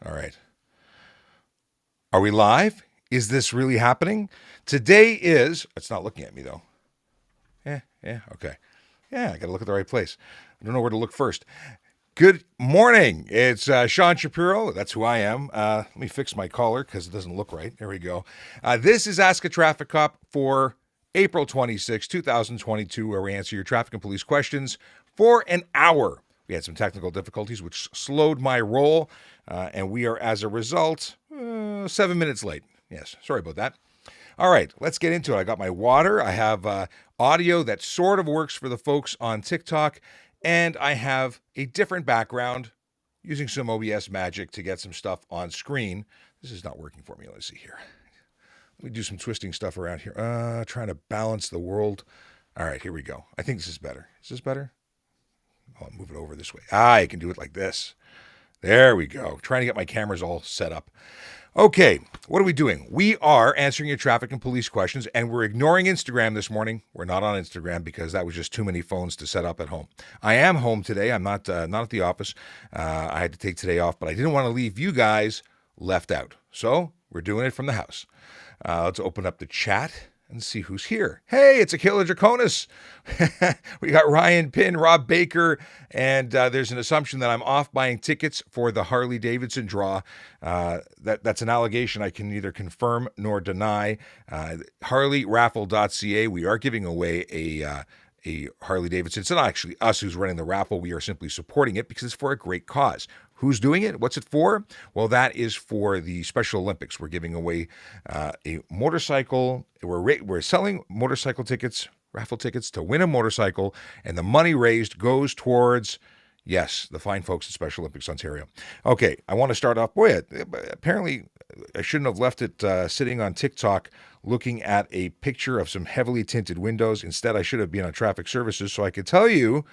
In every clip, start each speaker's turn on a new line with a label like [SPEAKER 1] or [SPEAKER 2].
[SPEAKER 1] All right. Are we live? Is this really happening? Today is, it's not looking at me though. Yeah, okay. Yeah, I got to look at the right place. I don't know where to look first. Good morning. It's Sean Shapiro. That's who I am. Let me fix my collar because it doesn't look right. There we go. This is Ask a Traffic Cop for April 26, 2022, where we answer your traffic and police questions for an hour. We had some technical difficulties, which slowed my roll, and we are, as a result, 7 minutes late. Yes, sorry about that. All right, let's get into it. I got my water. I have audio that sort of works for the folks on TikTok, and I have a different background using some OBS magic to get some stuff on screen. This is not working for me. Let's see here. Let me do some twisting stuff around here. Trying to balance the world. All right, here we go. I think this is better. Is this better? I'll move it over this way. I can do it like this. There we go. Trying to get my cameras all set up. Okay, what are we doing? We are answering your traffic and police questions, and we're ignoring Instagram this morning. We're not on Instagram because that was just too many phones to set up at home. I am home today. I'm not at the office. I had to take today off, but I didn't want to leave you guys left out. So we're doing it from the house. Let's open up the chat and see who's here. Hey, it's Akila Draconis. We got Ryan Pinn, Rob Baker, and there's an assumption that I'm off buying tickets for the Harley Davidson draw. That's an allegation I can neither confirm nor deny. HarleyRaffle.ca. We are giving away a Harley Davidson. It's not actually us who's running the raffle. We are simply supporting it because it's for a great cause. Who's doing it? What's it for? Well, that is for the Special Olympics. We're giving away a motorcycle. We're selling motorcycle tickets, raffle tickets to win a motorcycle, and the money raised goes towards, yes, the fine folks at Special Olympics Ontario. Okay, I want to start off. Boy, apparently I shouldn't have left it sitting on TikTok looking at a picture of some heavily tinted windows. Instead, I should have been on traffic services so I could tell you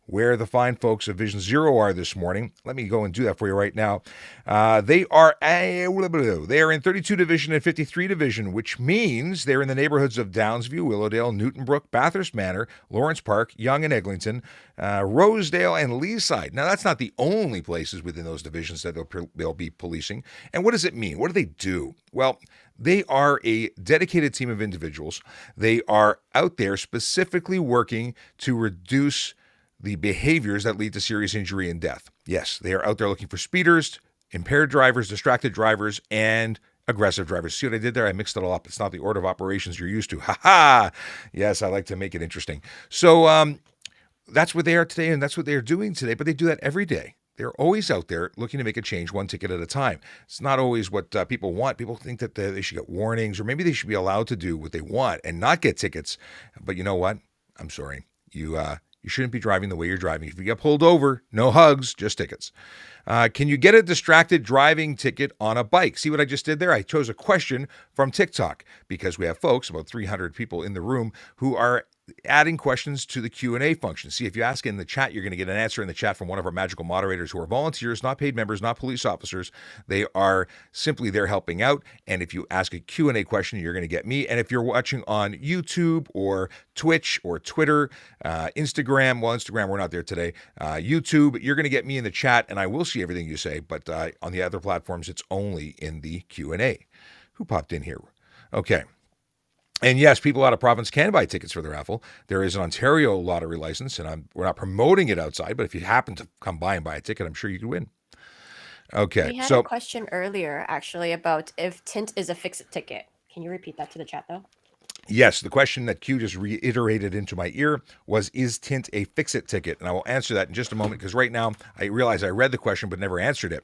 [SPEAKER 1] where the fine folks of Vision Zero are this morning. Let me go and do that for you right now. They are in 32 Division and 53 Division, which means they're in the neighborhoods of Downsview, Willowdale, Newtonbrook, Bathurst Manor, Lawrence Park, Yonge and Eglinton, Rosedale, and Leaside. Now, that's not the only places within those divisions that they'll be policing. And what does it mean? What do they do? Well, they are a dedicated team of individuals. They are out there specifically working to reduce the behaviors that lead to serious injury and death. Yes, they are out there looking for speeders, impaired drivers, distracted drivers, and aggressive drivers. See what I did there? I mixed it all up. It's not the order of operations you're used to. Ha ha! Yes, I like to make it interesting. So that's what they are today, and that's what they're doing today, but they do that every day. They're always out there looking to make a change one ticket at a time. It's not always what people want. People think that they should get warnings, or maybe they should be allowed to do what they want and not get tickets. But you know what? I'm sorry. You shouldn't be driving the way you're driving. If you get pulled over, no hugs, just tickets. Can you get a distracted driving ticket on a bike? See what I just did there? I chose a question from TikTok because we have folks, about 300 people in the room, who are adding questions to the Q&A function. See, if you ask in the chat, you're going to get an answer in the chat from one of our magical moderators who are volunteers, not paid members, not police officers. They are simply there helping out. And if you ask a Q&A question, you're going to get me. And if you're watching on YouTube or Twitch or Twitter, Instagram, well, Instagram, we're not there today. YouTube, you're going to get me in the chat and I will see everything you say. But on the other platforms, it's only in the Q&A. Who popped in here? Okay. And yes, people out of province can buy tickets for the raffle. There is an Ontario lottery license, and we're not promoting it outside, but if you happen to come by and buy a ticket, I'm sure you could win. Okay,
[SPEAKER 2] We had a question earlier, actually, about if Tint is a fix-it ticket. Can you repeat that to the chat, though?
[SPEAKER 1] Yes, the question that Q just reiterated into my ear was, is Tint a fix-it ticket? And I will answer that in just a moment, because right now I realize I read the question but never answered it.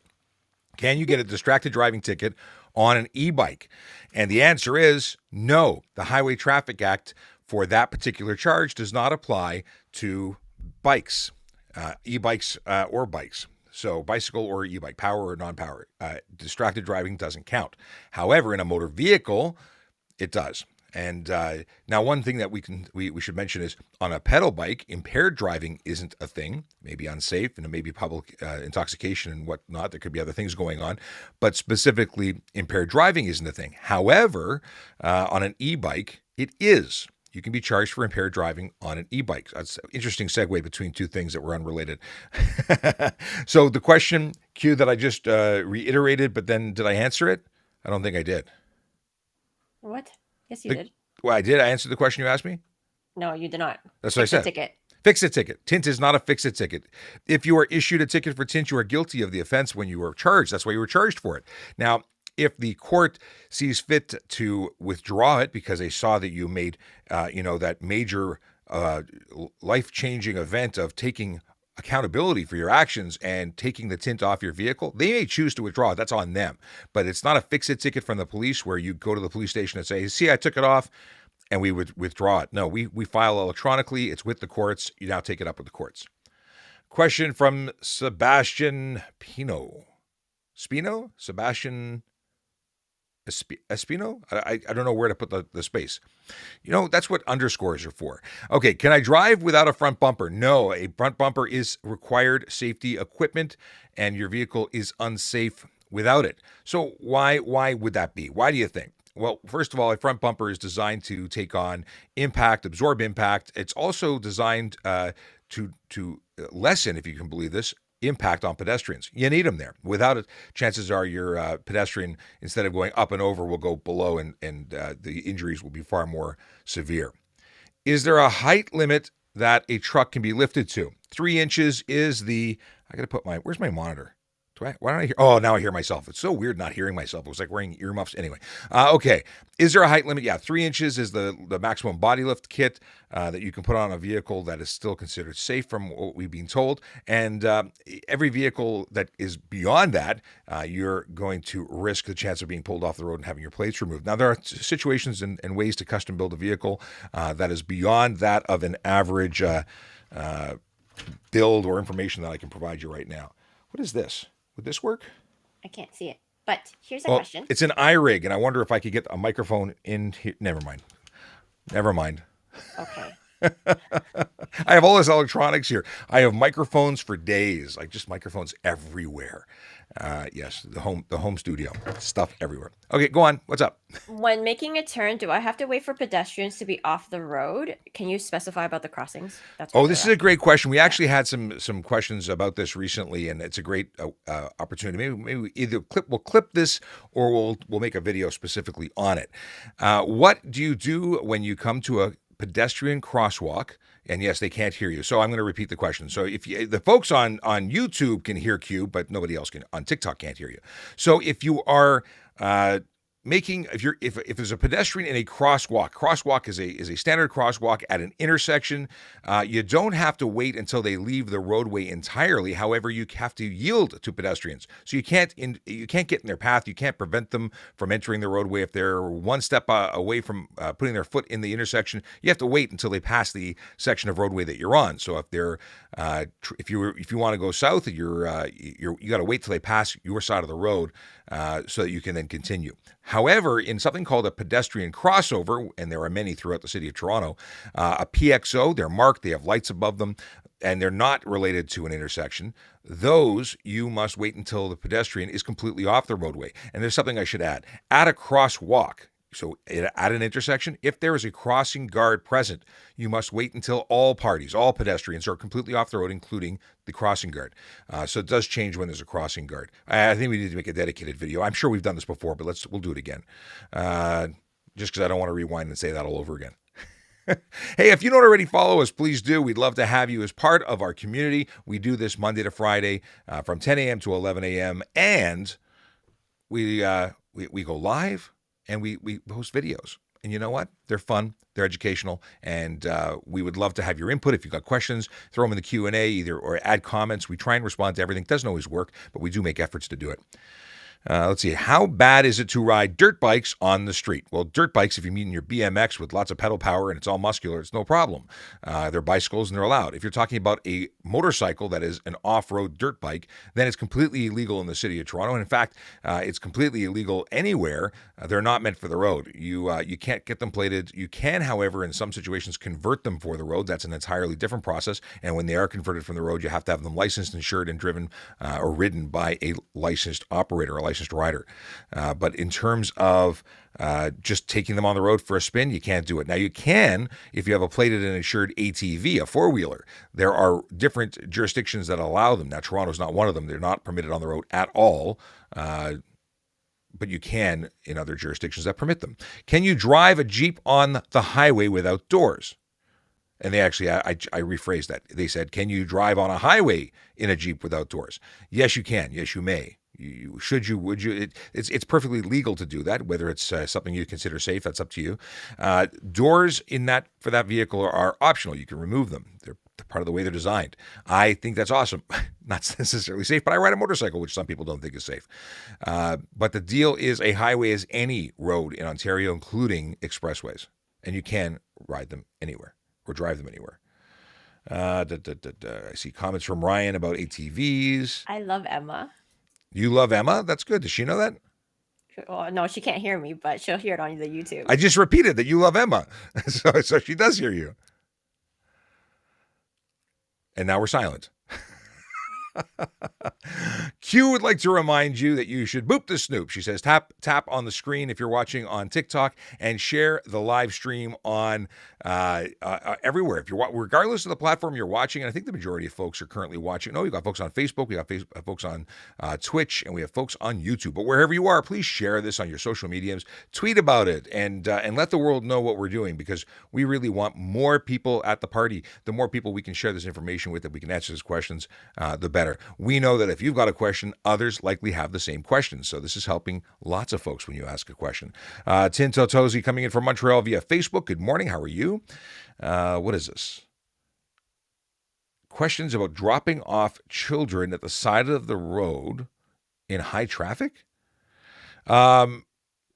[SPEAKER 1] Can you get a distracted driving ticket on an e-bike? And the answer is no. The Highway Traffic Act for that particular charge does not apply to bikes, e-bikes or bikes. So bicycle or e-bike, power or non-power. Distracted driving doesn't count. However, in a motor vehicle, it does. And now one thing that we should mention is on a pedal bike, impaired driving isn't a thing. Maybe unsafe and it may be public intoxication and whatnot. There could be other things going on, but specifically impaired driving isn't a thing. However, on an e-bike, it is. you can be charged for impaired driving on an e-bike. That's an interesting segue between two things that were unrelated. So the question, Q, that I just reiterated, but then did I answer it? I don't think I did.
[SPEAKER 2] What? Yes, you did.
[SPEAKER 1] Well, I did. I answered the question you asked me?
[SPEAKER 2] No, you did not.
[SPEAKER 1] That's what I said.
[SPEAKER 2] Ticket.
[SPEAKER 1] Fix-it ticket. Tint is not a fix-it ticket. If you are issued a ticket for tint, you are guilty of the offense when you were charged. That's why you were charged for it. Now, if the court sees fit to withdraw it because they saw that you made, that major life-changing event of taking accountability for your actions and taking the tint off your vehicle, they may choose to withdraw it. That's on them. But it's not a fix-it ticket from the police where you go to the police station and say, see, I took it off, and we would withdraw it. No, we file electronically. It's with the courts. You now take it up with the courts. Question from Sebastian Pino. Spino? Sebastian Espino? I don't know where to put the space. That's what underscores are for. Okay, can I drive without a front bumper? No, a front bumper is required safety equipment, and your vehicle is unsafe without it. So why would that be? Why do you think? Well, first of all, a front bumper is designed to take on impact, absorb impact. It's also designed to lessen, if you can believe this, impact on pedestrians. You need them there. Without it, chances are your pedestrian, instead of going up and over, will go below, and the injuries will be far more severe. Is there a height limit that a truck can be lifted to? 3 inches is the... I got to put where's my monitor? Why don't I hear? Oh, now I hear myself. It's so weird not hearing myself. It was like wearing earmuffs. Anyway, okay. Is there a height limit? Yeah, 3 inches is the maximum body lift kit that you can put on a vehicle that is still considered safe from what we've been told. And every vehicle that is beyond that, you're going to risk the chance of being pulled off the road and having your plates removed. Now, there are situations and ways to custom build a vehicle that is beyond that of an average build or information that I can provide you right now. What is this? Would this work?
[SPEAKER 2] I can't see it. But here's a question.
[SPEAKER 1] It's an iRig, and I wonder if I could get a microphone in here. Never mind.
[SPEAKER 2] Okay.
[SPEAKER 1] I have all this electronics here. I have microphones for days, like just microphones everywhere. Yes, the home studio, stuff everywhere. Okay, go on. What's up?
[SPEAKER 2] When making a turn, do I have to wait for pedestrians to be off the road? Can you specify about the crossings?
[SPEAKER 1] This is a great question. We actually had some questions about this recently, and it's a great opportunity. Maybe either we'll clip this, or we'll make a video specifically on it. What do you do when you come to a pedestrian crosswalk? And yes, they can't hear you. So I'm going to repeat the question. So if the folks on YouTube can hear Q, but nobody else on TikTok can't hear you. So if you are if there's a pedestrian in a crosswalk is a standard crosswalk at an intersection. You don't have to wait until they leave the roadway entirely. However, you have to yield to pedestrians. So you can't get in their path. You can't prevent them from entering the roadway. If they're one step away from putting their foot in the intersection, you have to wait until they pass the section of roadway that you're on. So if they're if you want to go south, you got to wait till they pass your side of the road so that you can then continue. However, in something called a pedestrian crossover, and there are many throughout the city of Toronto, a PXO, they're marked, they have lights above them, and they're not related to an intersection. Those, you must wait until the pedestrian is completely off the roadway. And there's something I should add. At a crosswalk, so at an intersection, if there is a crossing guard present, you must wait until all pedestrians are completely off the road, including the crossing guard. So it does change when there's a crossing guard. I think we need to make a dedicated video. I'm sure we've done this before, but we'll do it again. Just because I don't want to rewind and say that all over again. Hey, if you don't already follow us, please do. We'd love to have you as part of our community. We do this Monday to Friday from 10 a.m. to 11 a.m. And we go live. And we post videos. And you know what? They're fun. They're educational. And we would love to have your input. If you've got questions, throw them in the Q&A or add comments. We try and respond to everything. It doesn't always work, but we do make efforts to do it. Let's see. How bad is it to ride dirt bikes on the street? Well, dirt bikes, if you mean your BMX with lots of pedal power and it's all muscular, it's no problem. They're bicycles and they're allowed. If you're talking about a motorcycle that is an off-road dirt bike, then it's completely illegal in the city of Toronto. And in fact, it's completely illegal anywhere. They're not meant for the road. You can't get them plated. You can, however, in some situations, convert them for the road. That's an entirely different process. And when they are converted from the road, you have to have them licensed, insured, and driven or ridden by a licensed operator, a licensed rider. But in terms of just taking them on the road for a spin, you can't do it. Now, you can if you have a plated and insured ATV, a four-wheeler. There are different jurisdictions that allow them. Now, Toronto's not one of them. They're not permitted on the road at all. But you can in other jurisdictions that permit them. Can you drive a Jeep on the highway without doors? And they actually, I rephrased that. They said, can you drive on a highway in a Jeep without doors? Yes, you can. Yes, you may. Should you? Would you? It's perfectly legal to do that. Whether it's something you consider safe, that's up to you. Doors for that vehicle are optional. You can remove them. They're part of the way they're designed. I think that's awesome. Not necessarily safe, but I ride a motorcycle, which some people don't think is safe. But the deal is, a highway is any road in Ontario, including expressways, and you can ride them anywhere or drive them anywhere. I see comments from Ryan about ATVs.
[SPEAKER 2] I love Emma.
[SPEAKER 1] You love Emma? That's good. Does she know that?
[SPEAKER 2] Oh, no, she can't hear me, but she'll hear it on the YouTube.
[SPEAKER 1] I just repeated that you love Emma. So she does hear you. And now we're silent. Q would like to remind you that you should boop the snoop. She says tap on the screen if you're watching on TikTok, and share the live stream on everywhere. If you're regardless of the platform you're watching, and I think the majority of folks are currently watching. No, we got folks on Facebook, we got folks on Twitch, and we have folks on YouTube. But wherever you are, please share this on your social mediums, tweet about it, and let the world know what we're doing, because we really want more people at the party. The more people we can share this information with, that we can answer these questions, the better. We know that if you've got a question, others likely have the same questions. So this is helping lots of folks when you ask a question. Tint Totosi coming in from Montreal via Facebook. Good morning. How are you? What is this? Questions about dropping off children at the side of the road in high traffic?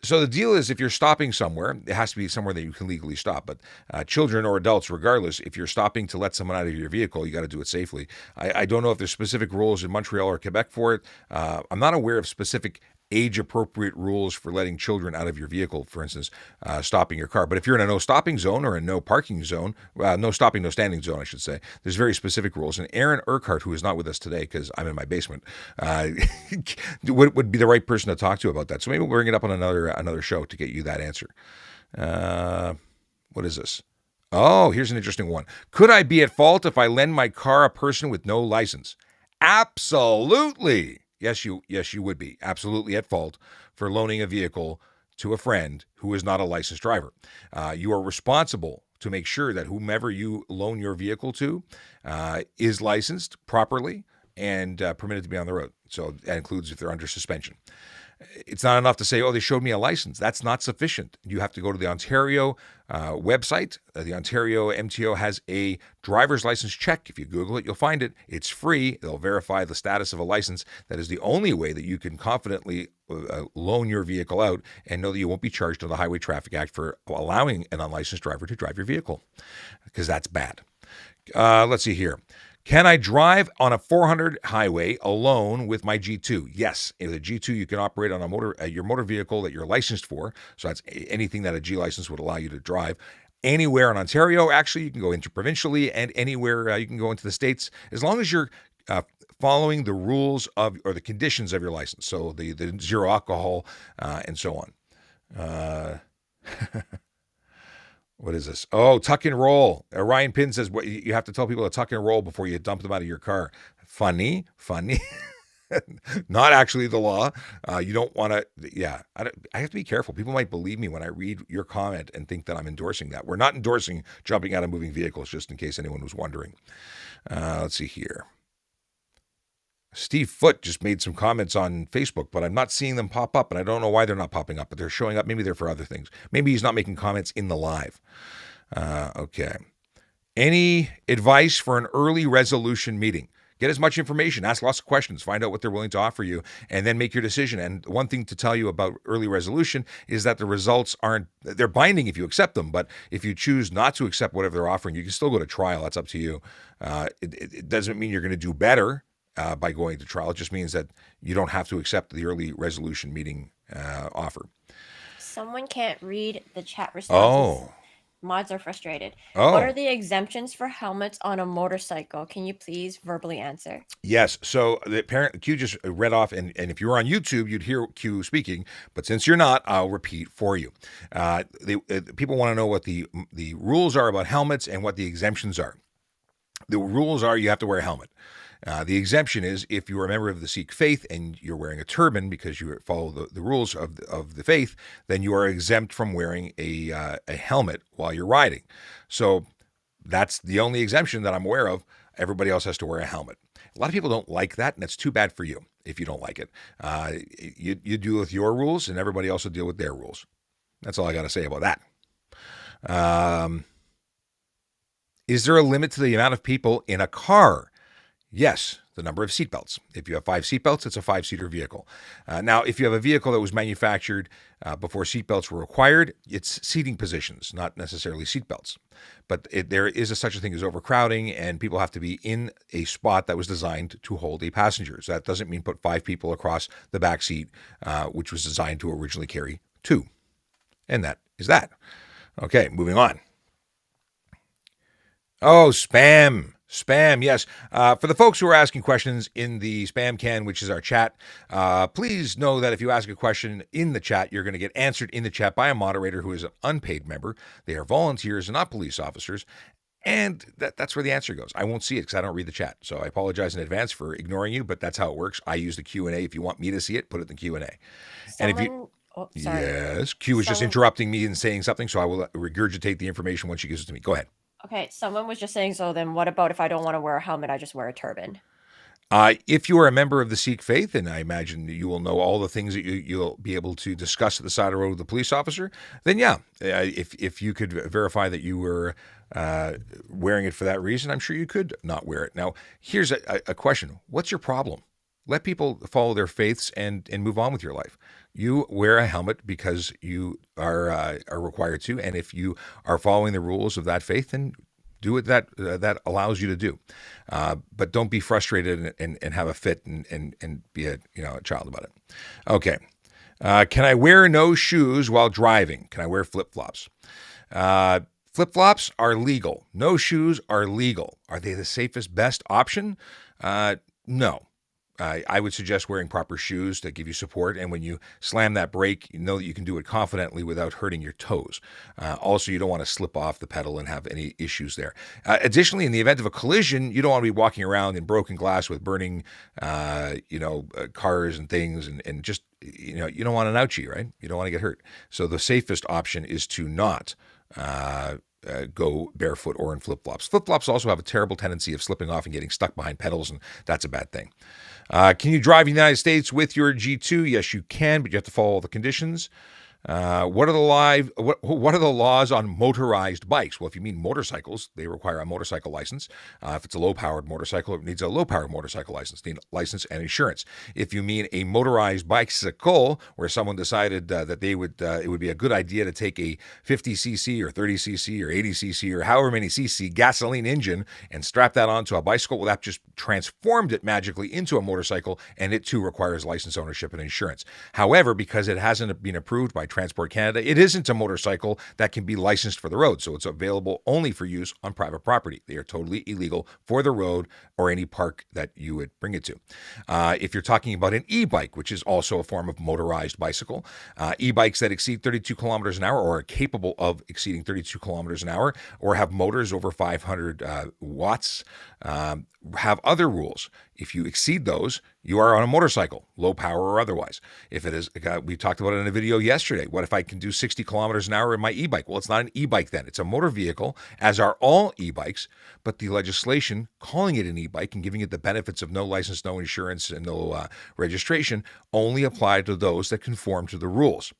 [SPEAKER 1] So the deal is, if you're stopping somewhere, it has to be somewhere that you can legally stop. But children or adults, regardless, if you're stopping to let someone out of your vehicle, you got to do it safely. I don't know if there's specific rules in Montreal or Quebec for it. I'm not aware of specific age-appropriate rules for letting children out of your vehicle, for instance, stopping your car. But if you're in a no-stopping zone or a no-parking zone, no stopping, no standing zone, I should say, there's very specific rules. And Aaron Urquhart, who is not with us today because I'm in my basement, would be the right person to talk to about that. So maybe we'll bring it up on another show to get you that answer. What is this? Oh, here's an interesting one. Could I be at fault if I lend my car a person with no license? Absolutely. Yes, you would be absolutely at fault for loaning a vehicle to a friend who is not a licensed driver. You are responsible to make sure that whomever you loan your vehicle to is licensed properly and permitted to be on the road. So that includes if they're under suspension. It's not enough to say, oh, they showed me a license. That's not sufficient. You have to go to the Ontario website. The Ontario MTO has a driver's license check. If you Google it, you'll find it. It's free. They'll verify the status of a license. That is the only way that you can confidently loan your vehicle out and know that you won't be charged under the Highway Traffic Act for allowing an unlicensed driver to drive your vehicle, because that's bad. Let's see here. Can I drive on a 400 highway alone with my G2? Yes. In the G2, you can operate on your motor vehicle that you're licensed for. So that's anything that a G license would allow you to drive. Anywhere in Ontario, actually, you can go interprovincially, and anywhere you can go into the States, as long as you're following the rules or the conditions of your license. So the zero alcohol and so on. What is this? Oh, tuck and roll. Ryan Pinn says you have to tell people to tuck and roll before you dump them out of your car. Funny. Not actually the law. You don't want to, yeah. I have to be careful. People might believe me when I read your comment and think that I'm endorsing that. We're not endorsing jumping out of moving vehicles, just in case anyone was wondering. Let's see here. Steve Foote just made some comments on Facebook, but I'm not seeing them pop up, and I don't know why they're not popping up, but they're showing up. Maybe they're for other things. Maybe he's not making comments in the live. Okay. Any advice for an early resolution meeting? Get as much information, ask lots of questions, find out what they're willing to offer you, and then make your decision. And one thing to tell you about early resolution is that the results they're binding if you accept them, but if you choose not to accept whatever they're offering, you can still go to trial. That's up to you. It doesn't mean you're going to do better by going to trial. It just means that you don't have to accept the early resolution meeting offer.
[SPEAKER 2] Someone can't read the chat responses. Mods are frustrated. What are
[SPEAKER 1] Oh,
[SPEAKER 2] the exemptions for helmets on a motorcycle? Can you please verbally answer?
[SPEAKER 1] yes. So the parent Q just read off, and if you were on YouTube, you'd hear Q speaking. But since you're not, I'll repeat for you. People want to know what the rules are about helmets and what the exemptions are. The rules are you have to wear a helmet. The exemption is if you are a member of the Sikh faith and you're wearing a turban because you follow the rules of the faith, then you are exempt from wearing a helmet while you're riding. So that's the only exemption that I'm aware of. Everybody else has to wear a helmet. A lot of people don't like that, and that's too bad for you if you don't like it. You deal with your rules, and everybody else will deal with their rules. That's all I got to say about that. Is there a limit to the amount of people in a car? Yes, the number of seatbelts. If you have 5 seatbelts, it's a 5-seater vehicle. Now, if you have a vehicle that was manufactured before seatbelts were required, it's seating positions, not necessarily seatbelts. But there is such a thing as overcrowding, and people have to be in a spot that was designed to hold a passenger. So that doesn't mean put 5 people across the back seat, which was designed to originally carry 2. And that is that. Okay, moving on. Oh, spam. Spam, yes. For the folks who are asking questions in the spam can, which is our chat, please know that if you ask a question in the chat, you're going to get answered in the chat by a moderator who is an unpaid member. They are volunteers and not police officers. And that's where the answer goes. I won't see it because I don't read the chat. So I apologize in advance for ignoring you, but that's how it works. I use the Q&A. If you want me to see it, put it in the Q&A. And if you...
[SPEAKER 2] Oh, sorry.
[SPEAKER 1] Yes, Q is just interrupting me and saying something, so I will regurgitate the information once she gives it to me. Go ahead.
[SPEAKER 2] Okay, someone was just saying, so then what about if I don't want to wear a helmet, I just wear a turban?
[SPEAKER 1] If you are a member of the Sikh faith, and I imagine you will know all the things that you'll be able to discuss at the side of the road with the police officer, then yeah, if you could verify that you were wearing it for that reason, I'm sure you could not wear it. Now, here's a question. What's your problem? Let people follow their faiths and move on with your life. You wear a helmet because you are required to, and if you are following the rules of that faith, then do what that allows you to do. But don't be frustrated and have a fit and be a child about it. Okay. Can I wear no shoes while driving? Can I wear flip-flops? Flip-flops are legal. No shoes are legal. Are they the safest, best option? No. I would suggest wearing proper shoes that give you support, and when you slam that brake, you know that you can do it confidently without hurting your toes. Also, you don't want to slip off the pedal and have any issues there. Additionally, in the event of a collision, you don't want to be walking around in broken glass with burning, cars and things, and just, you don't want an ouchie, right? You don't want to get hurt. So the safest option is to not go barefoot or in flip-flops. Flip-flops also have a terrible tendency of slipping off and getting stuck behind pedals, and that's a bad thing. Can you drive in the United States with your G2? Yes, you can, but you have to follow all the conditions. What are the laws on motorized bikes? Well, if you mean motorcycles, they require a motorcycle license. If it's a low-powered motorcycle, it needs a low-powered motorcycle license, license and insurance. If you mean a motorized bicycle, where someone decided that it would be a good idea to take a 50cc or 30cc or 80cc or however many cc gasoline engine and strap that onto a bicycle, well, that just transformed it magically into a motorcycle, and it too requires license, ownership, and insurance. However, because it hasn't been approved by Transport Canada, it isn't a motorcycle that can be licensed for the road, so it's available only for use on private property. They are totally illegal for the road or any park that you would bring it to. If you're talking about an e-bike, which is also a form of motorized bicycle, e-bikes that exceed 32 kilometers an hour or are capable of exceeding 32 kilometers an hour or have motors over 500 watts have other rules. If you exceed those, you are on a motorcycle, low power or otherwise. If it is, we talked about it in a video yesterday. What if I can do 60 kilometers an hour in my e-bike? Well, it's not an e-bike then. It's a motor vehicle, as are all e-bikes, but the legislation calling it an e-bike and giving it the benefits of no license, no insurance, and no registration only apply to those that conform to the rules.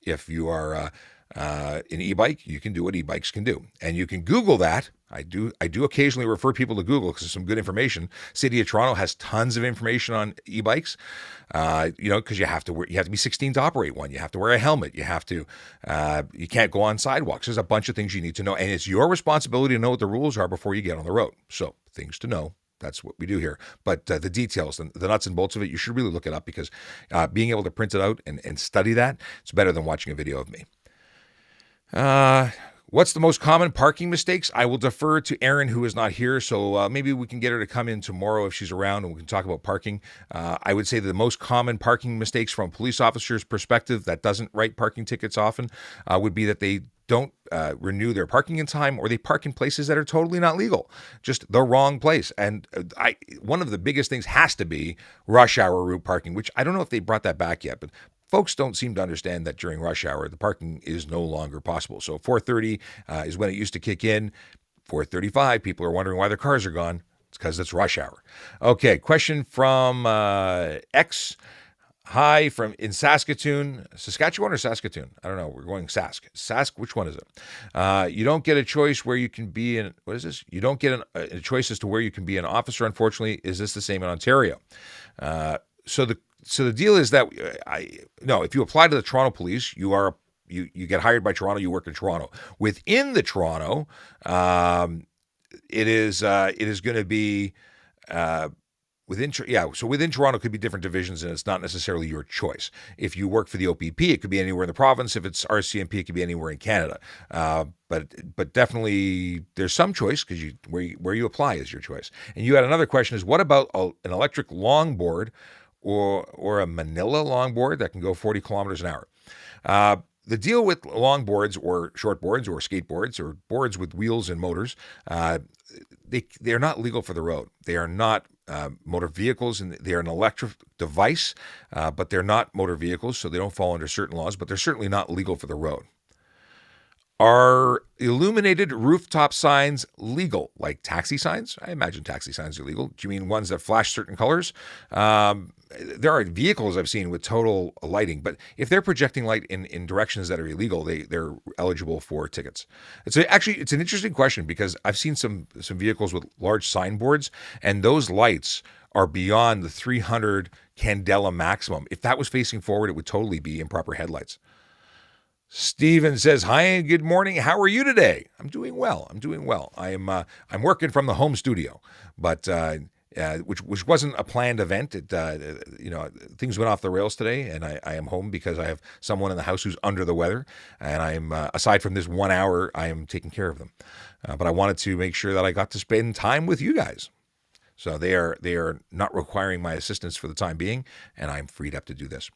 [SPEAKER 1] If you are an e-bike, you can do what e-bikes can do. And you can Google that. I do occasionally refer people to Google because there's some good information. City of Toronto has tons of information on e-bikes, because you have to be 16 to operate one. You have to wear a helmet. You can't go on sidewalks. There's a bunch of things you need to know. And it's your responsibility to know what the rules are before you get on the road. So things to know. That's what we do here. But the details, the nuts and bolts of it, you should really look it up because being able to print it out and study that, it's better than watching a video of me. What's the most common parking mistakes? I will defer to Erin, who is not here, so maybe we can get her to come in tomorrow if she's around and we can talk about parking. I would say that the most common parking mistakes from a police officer's perspective that doesn't write parking tickets often would be that they don't renew their parking in time, or they park in places that are totally not legal, just the wrong place. And one of the biggest things has to be rush hour route parking, which I don't know if they brought that back yet, but folks don't seem to understand that during rush hour, the parking is no longer possible. So 4:30 is when it used to kick in. 4:35, people are wondering why their cars are gone. It's because it's rush hour. Okay, question from X. Hi, from in Saskatoon, Saskatchewan or Saskatoon? I don't know. We're going Sask, which one is it? You don't get a choice where you can be in, what is this? You don't get a choice as to where you can be an officer, unfortunately. Is this the same in Ontario? So the deal is that if you apply to the Toronto Police, you get hired by Toronto, you work in Toronto. Within the Toronto, it is going to be within Toronto could be different divisions, and it's not necessarily your choice. If you work for the OPP, it could be anywhere in the province. If it's RCMP, it could be anywhere in Canada. But definitely there's some choice because where you apply is your choice. And you had another question: is what about an electric longboard or a Manila longboard that can go 40 kilometers an hour? The deal with longboards or shortboards or skateboards or boards with wheels and motors, they're not legal for the road. They are not motor vehicles, and they are an electric device, but they're not motor vehicles, so they don't fall under certain laws, but they're certainly not legal for the road. Are illuminated rooftop signs legal, like taxi signs? I imagine taxi signs are legal. Do you mean ones that flash certain colors? There are vehicles I've seen with total lighting, but if they're projecting light in directions that are illegal, they're eligible for tickets. It's an interesting question because I've seen some vehicles with large signboards, and those lights are beyond the 300 candela maximum. If that was facing forward, it would totally be improper headlights. Steven says, hi and good morning. How are you today? I'm doing well. I'm working from the home studio, but which wasn't a planned event. Things went off the rails today, and I am home because I have someone in the house who's under the weather, and I'm aside from this 1 hour, I am taking care of them. But I wanted to make sure that I got to spend time with you guys. So they are not requiring my assistance for the time being, and I'm freed up to do this.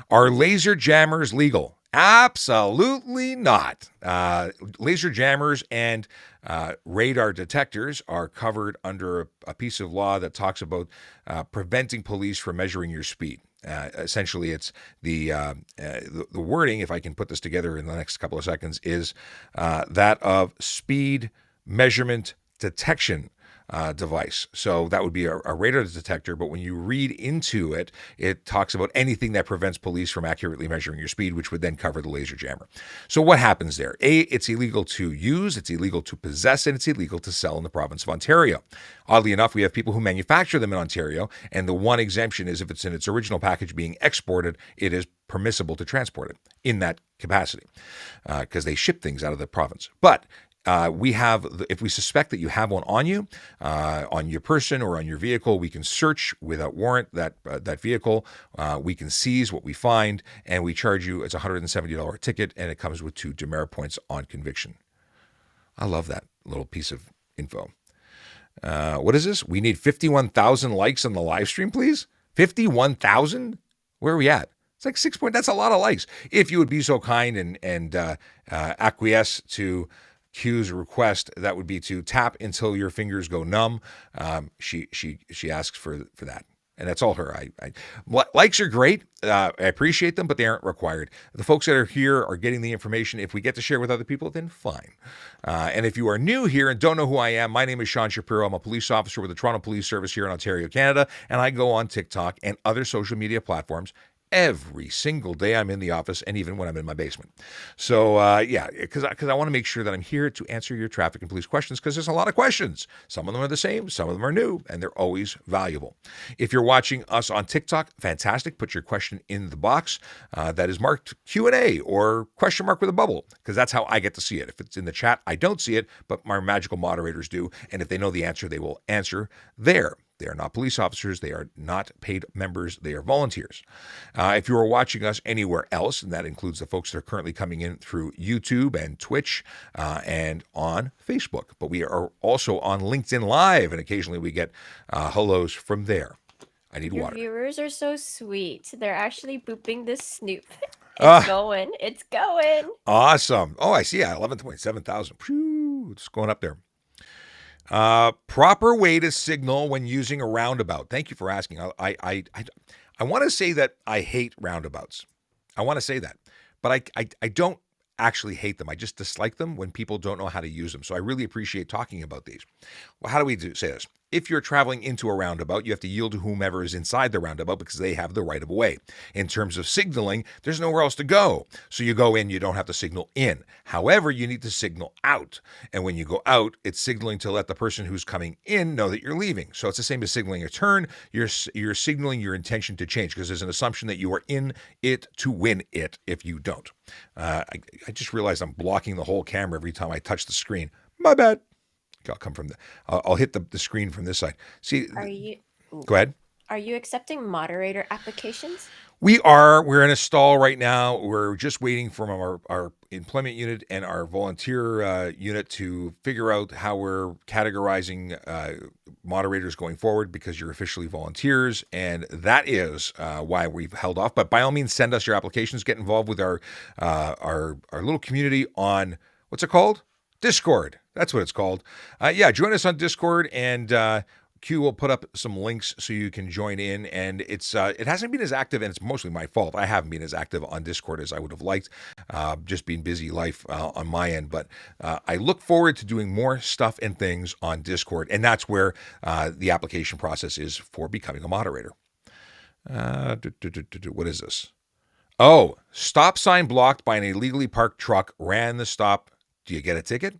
[SPEAKER 1] Are laser jammers legal? Absolutely not. Laser jammers and radar detectors are covered under a piece of law that talks about preventing police from measuring your speed. Essentially, it's the wording, if I can put this together in the next couple of seconds, is that of speed measurement detection device. So that would be a radar detector, but when you read into it, it talks about anything that prevents police from accurately measuring your speed, which would then cover the laser jammer. So what happens there? A, it's illegal to use, it's illegal to possess, and it's illegal to sell in the province of Ontario. Oddly enough, we have people who manufacture them in Ontario, and the one exemption is if it's in its original package being exported, it is permissible to transport it in that capacity because they ship things out of the province. But if we suspect that you have one on you, on your person or on your vehicle, we can search without warrant that vehicle. We can seize what we find, and we charge you. It's a $170 ticket, and it comes with 2 demerit points on conviction. I love that little piece of info. What is this? We need 51,000 likes on the live stream, please. 51,000? Where are we at? It's like 6 point. That's a lot of likes. If you would be so kind and acquiesce to Q's request, that would be to tap until your fingers go numb. She asks for that, and that's all her. Likes are great. I appreciate them, but they aren't required. The folks that are here are getting the information. If we get to share with other people, then fine. And if you are new here and don't know who I am, my name is Sean Shapiro. I'm a police officer with the Toronto Police Service here in Ontario, Canada, and I go on TikTok and other social media platforms every single day I'm in the office, and even when I'm in my basement. So, because I want to make sure that I'm here to answer your traffic and police questions, because there's a lot of questions. Some of them are the same, some of them are new, and they're always valuable. If you're watching us on TikTok, fantastic. Put your question in the box that is marked Q&A or question mark with a bubble, because that's how I get to see it. If it's in the chat, I don't see it, but my magical moderators do, and if they know the answer, they will answer there. They are not police officers. They are not paid members. They are volunteers. If you are watching us anywhere else, and that includes the folks that are currently coming in through YouTube and Twitch and on Facebook, but we are also on LinkedIn Live, and occasionally we get hellos from there. I need
[SPEAKER 2] Your
[SPEAKER 1] water.
[SPEAKER 2] viewers are so sweet. They're actually booping this Snoop.
[SPEAKER 1] Ah.
[SPEAKER 2] It's going. It's going.
[SPEAKER 1] Awesome. Oh, I see. 11.7 thousand. Phew, it's going up there. Proper way to signal when using a roundabout. Thank you for asking. I want to say that I hate roundabouts. I want to say that, but I don't actually hate them. I just dislike them when people don't know how to use them. So I really appreciate talking about these. Well, how do we say this? If you're traveling into a roundabout, you have to yield to whomever is inside the roundabout because they have the right of way. In terms of signaling, there's nowhere else to go. So you go in, you don't have to signal in. However, you need to signal out. And when you go out, it's signaling to let the person who's coming in know that you're leaving. So it's the same as signaling a turn. You're signaling your intention to change because there's an assumption that you are in it to win it if you don't. I just realized I'm blocking the whole camera every time I touch the screen. My bad. I'll come from I'll hit the screen from this side. See, go ahead.
[SPEAKER 2] Are you accepting moderator applications?
[SPEAKER 1] We're in a stall right now. We're just waiting for our employment unit and our volunteer unit to figure out how we're categorizing moderators going forward because you're officially volunteers. And that is why we've held off. But by all means, send us your applications. Get involved with our little community on, what's it called? Discord. That's what it's called. Join us on Discord, and Q will put up some links so you can join in. And it hasn't been as active, and it's mostly my fault. I haven't been as active on Discord as I would have liked, just being busy life on my end. But I look forward to doing more stuff and things on Discord, and that's where the application process is for becoming a moderator. What is this? Oh, stop sign blocked by an illegally parked truck. Ran the stop. Do you get a ticket?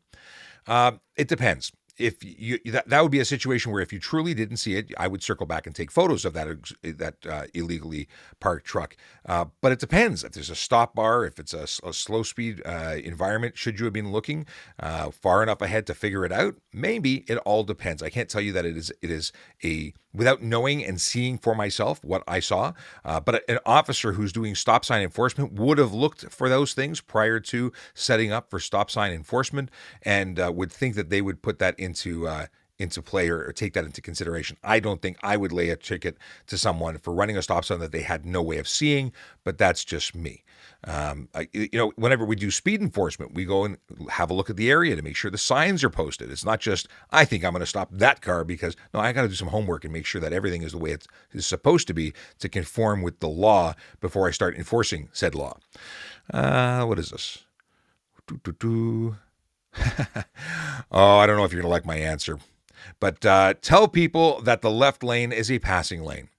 [SPEAKER 1] It depends. If that would be a situation where if you truly didn't see it, I would circle back and take photos of that illegally parked truck. But it depends. If there's a stop bar, if it's a slow speed environment, should you have been looking far enough ahead to figure it out? Maybe. It all depends. I can't tell you that it is without knowing and seeing for myself what I saw. But an officer who's doing stop sign enforcement would have looked for those things prior to setting up for stop sign enforcement, and would think that they would put that into play or take that into consideration. I don't think I would lay a ticket to someone for running a stop sign that they had no way of seeing, but that's just me. Whenever we do speed enforcement, we go and have a look at the area to make sure the signs are posted. It's not just, I think I'm going to stop that car because, no, I got to do some homework and make sure that everything is the way it is supposed to be to conform with the law before I start enforcing said law. What is this? Oh, I don't know if you're going to like my answer. But tell people that the left lane is a passing lane.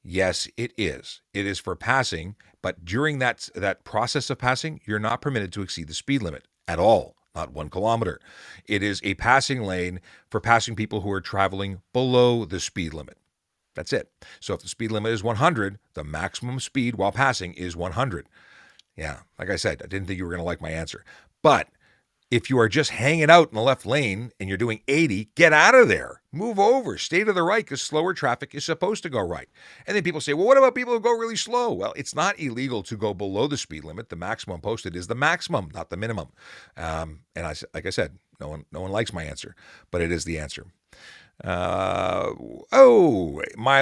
[SPEAKER 1] Yes, it is. It is for passing, but during that process of passing, you're not permitted to exceed the speed limit at all, not 1 kilometer. It is a passing lane for passing people who are traveling below the speed limit. That's it. So if the speed limit is 100, the maximum speed while passing is 100. Yeah, like I said, I didn't think you were going to like my answer. But if you are just hanging out in the left lane and you're doing 80, get out of there. Move over. Stay to the right because slower traffic is supposed to go right. And then people say, well, what about people who go really slow? Well, it's not illegal to go below the speed limit. The maximum posted is the maximum, not the minimum. Like I said, no one likes my answer, but it is the answer. My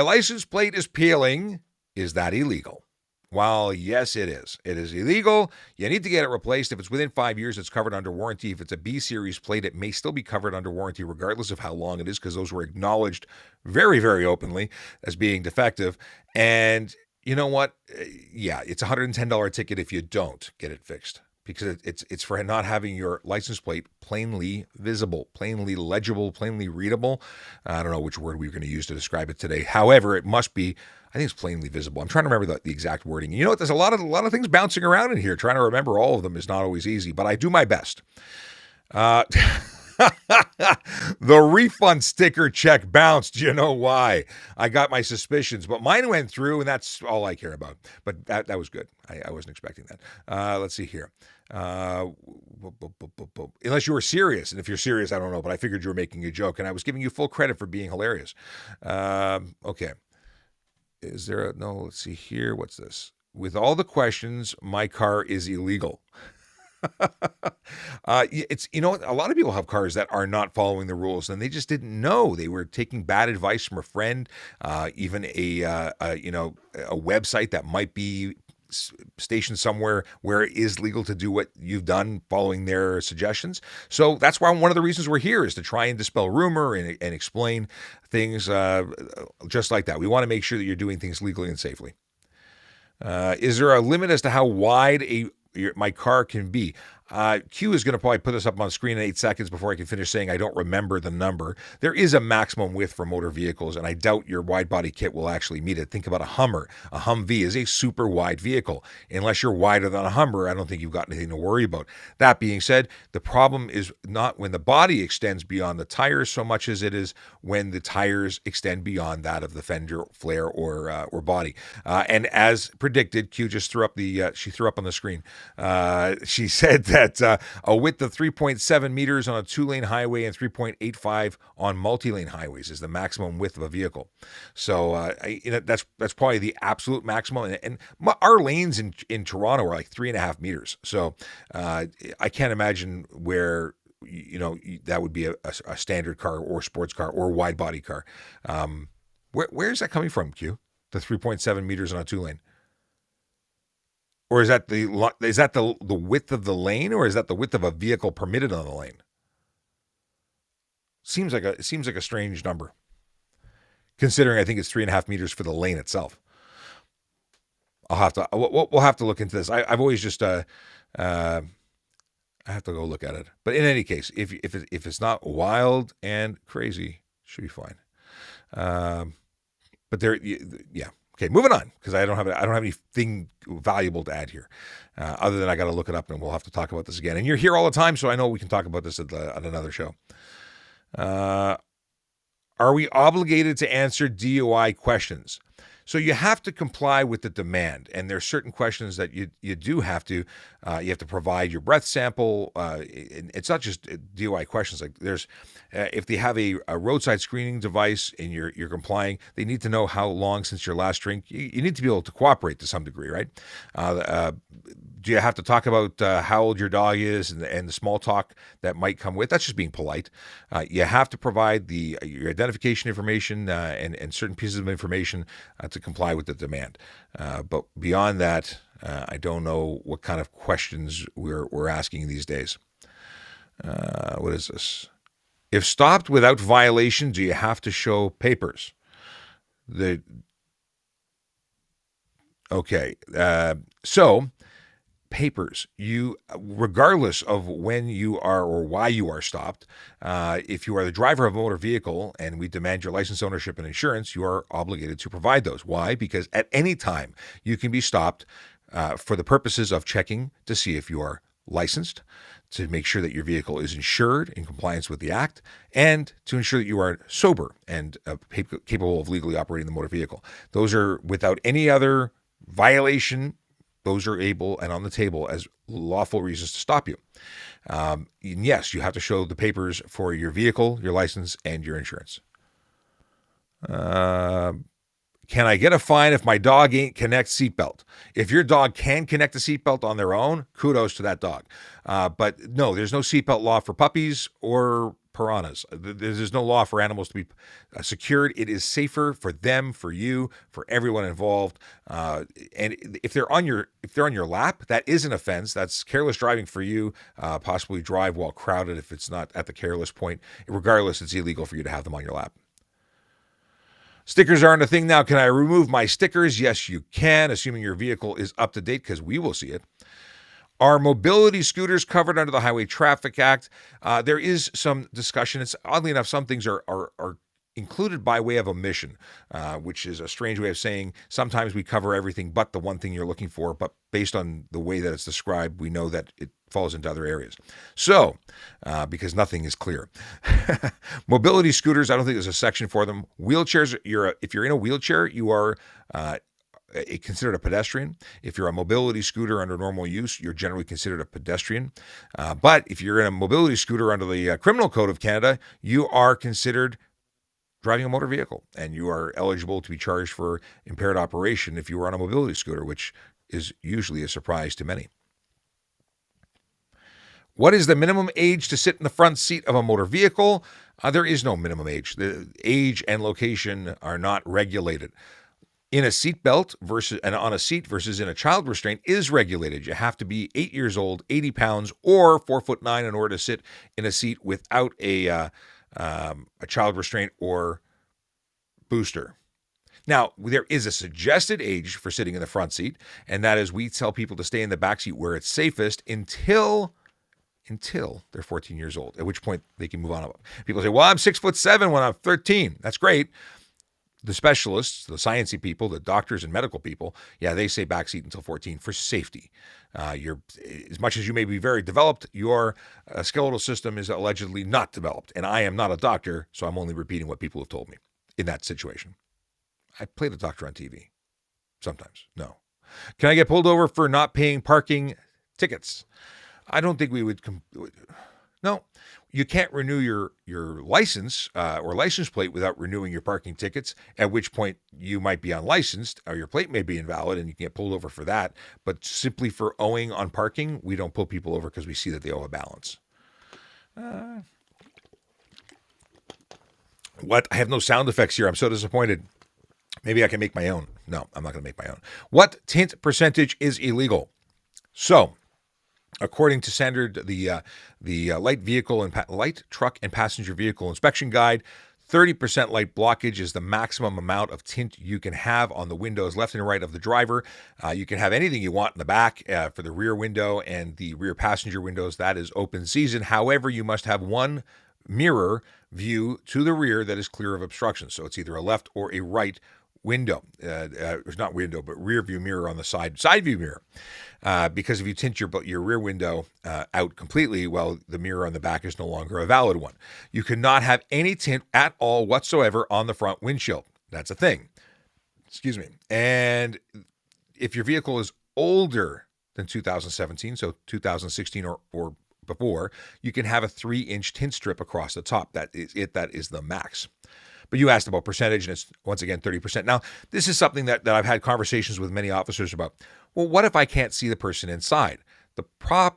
[SPEAKER 1] license plate is peeling. Is that illegal? Well, yes, it is. It is illegal. You need to get it replaced. If it's within 5 years, it's covered under warranty. If it's a B series plate, it may still be covered under warranty regardless of how long it is because those were acknowledged very, very openly as being defective. And you know what? Yeah, it's a $110 ticket if you don't get it fixed because it's for not having your license plate plainly visible, plainly legible, plainly readable. I don't know which word we're going to use to describe it today. However, it must be, I think it's plainly visible. I'm trying to remember the exact wording. You know what? There's a lot of things bouncing around in here. Trying to remember all of them is not always easy, but I do my best. The refund sticker check bounced. You know why? I got my suspicions, but mine went through, and that's all I care about. But that was good. I wasn't expecting that. Let's see here. Unless you were serious, and if you're serious, I don't know. But I figured you were making a joke, and I was giving you full credit for being hilarious. Okay. Is there no? Let's see here. What's this? With all the questions, my car is illegal. It's a lot of people have cars that are not following the rules, and they just didn't know. They were taking bad advice from a friend, even a website that might be stationed somewhere where it is legal to do what you've done, following their suggestions. So that's why one of the reasons we're here is to try and dispel rumor and explain things just like that. We want to make sure that you're doing things legally and safely. Is there a limit as to how wide my car can be? Q is going to probably put this up on screen in 8 seconds before I can finish saying I don't remember the number. There is a maximum width for motor vehicles, and I doubt your wide body kit will actually meet it. Think about a Hummer. A Humvee is a super wide vehicle. Unless you're wider than a Hummer, I don't think you've got anything to worry about. That being said, the problem is not when the body extends beyond the tires so much as it is when the tires extend beyond that of the fender, flare, or body. And as predicted, Q just threw up she threw up on the screen. She said that a width of 3.7 meters on a 2-lane highway and 3.85 on multi-lane highways is the maximum width of a vehicle. So that's probably the absolute maximum. And our lanes in Toronto are like 3.5 meters. So I can't imagine where that would be a standard car or sports car or wide body car. Where is that coming from, Q? The 3.7 meters on a 2-lane. Or is that the width of the lane, or is that the width of a vehicle permitted on the lane? Seems like a strange number, considering I think it's 3.5 meters for the lane itself. We'll have to look into this. I've always just I have to go look at it. But in any case, if it's not wild and crazy, it should be fine. But yeah. Okay, moving on, because I don't have anything valuable to add here, other than I got to look it up, and we'll have to talk about this again. And you're here all the time, so I know we can talk about this at another show. Are we obligated to answer DUI questions? So you have to comply with the demand, and there are certain questions that you do have to. You have to provide your breath sample. It's not just DUI questions. Like there's, if they have a roadside screening device and you're complying, they need to know how long since your last drink. You need to be able to cooperate to some degree, right? Do you have to talk about how old your dog is and the small talk that might come with? That's just being polite. You have to provide your identification information and certain pieces of information to comply with the demand. But beyond that, I don't know what kind of questions we're asking these days. What is this? If stopped without violation, do you have to show papers? So papers, regardless of when you are or why you are stopped, if you are the driver of a motor vehicle and we demand your license, ownership, and insurance, you are obligated to provide those. Why? Because at any time you can be stopped for the purposes of checking to see if you are licensed, to make sure that your vehicle is insured in compliance with the Act, and to ensure that you are sober and capable of legally operating the motor vehicle. Those are without any other violation. Those are able and on the table as lawful reasons to stop you. And yes, you have to show the papers for your vehicle, your license, and your insurance. Can I get a fine if my dog ain't connect seatbelt? If your dog can connect the seatbelt on their own, kudos to that dog. But no, there's no seatbelt law for puppies or piranhas. There's no law for animals to be secured. It is safer for them, for you, for everyone involved. And if they're on your lap, that is an offense. That's careless driving for you. Possibly drive while crowded if it's not at the careless point. Regardless, it's illegal for you to have them on your lap. Stickers aren't a thing now. Can I remove my stickers? Yes, you can, assuming your vehicle is up to date, because we will see it. Are mobility scooters covered under the Highway Traffic Act? There is some discussion. It's oddly enough, some things are included by way of omission, which is a strange way of saying sometimes we cover everything but the one thing you're looking for. But based on the way that it's described, we know that falls into other areas. So, because nothing is clear. Mobility scooters, I don't think there's a section for them. Wheelchairs, if you're in a wheelchair, you are considered a pedestrian. If you're a mobility scooter under normal use, you're generally considered a pedestrian. But if you're in a mobility scooter under the Criminal Code of Canada, you are considered driving a motor vehicle, and you are eligible to be charged for impaired operation if you were on a mobility scooter, which is usually a surprise to many. What is the minimum age to sit in the front seat of a motor vehicle? There is no minimum age. The age and location are not regulated. In a seat belt and on a seat versus in a child restraint is regulated. You have to be 8 years old, 80 pounds, or 4'9" in order to sit in a seat without a child restraint or booster. Now, there is a suggested age for sitting in the front seat, and that is we tell people to stay in the back seat where it's safest until they're 14 years old, at which point they can move on. People say, well, I'm 6'7" when I'm 13. That's great. The specialists, the sciencey people, the doctors and medical people, they say backseat until 14 for safety. As much as you may be very developed, your skeletal system is allegedly not developed. And I am not a doctor, so I'm only repeating what people have told me in that situation. I played a doctor on TV. Sometimes. No. Can I get pulled over for not paying parking tickets? I don't think we would. No. You can't renew your license or license plate without renewing your parking tickets, at which point you might be unlicensed or your plate may be invalid and you can get pulled over for that. But simply for owing on parking, we don't pull people over because we see that they owe a balance. What? I have no sound effects here. I'm so disappointed. Maybe I can make my own. No, I'm not going to make my own. What tint percentage is illegal? So, according to standard, the light truck and passenger vehicle inspection guide, 30% light blockage is the maximum amount of tint you can have on the windows left and right of the driver. You can have anything you want in the back for the rear window and the rear passenger windows. That is open season. However, you must have one mirror view to the rear that is clear of obstructions. So it's either a left or a right window. It's not window, but rear view mirror on the side view mirror. Because if you tint your rear window out completely, well, the mirror on the back is no longer a valid one. You cannot have any tint at all whatsoever on the front windshield. That's a thing. Excuse me. And if your vehicle is older than 2017, so 2016 or before, you can have a 3-inch tint strip across the top. That is it. That is the max. But you asked about percentage, and it's, once again, 30%. Now, this is something that I've had conversations with many officers about. Well, what if I can't see the person inside?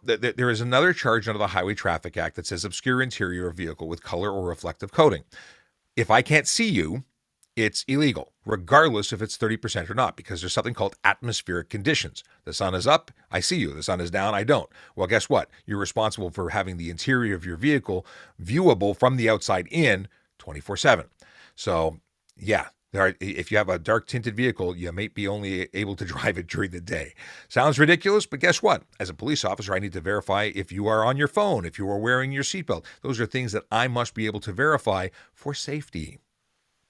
[SPEAKER 1] There is another charge under the Highway Traffic Act that says obscure interior of vehicle with color or reflective coating. If I can't see you, it's illegal, regardless if it's 30% or not, because there's something called atmospheric conditions. The sun is up, I see you. The sun is down, I don't. Well, guess what? You're responsible for having the interior of your vehicle viewable from the outside in 24/7. So, if you have a dark tinted vehicle, you may be only able to drive it during the day. Sounds ridiculous, but guess what? As a police officer, I need to verify if you are on your phone, if you are wearing your seatbelt. Those are things that I must be able to verify for safety.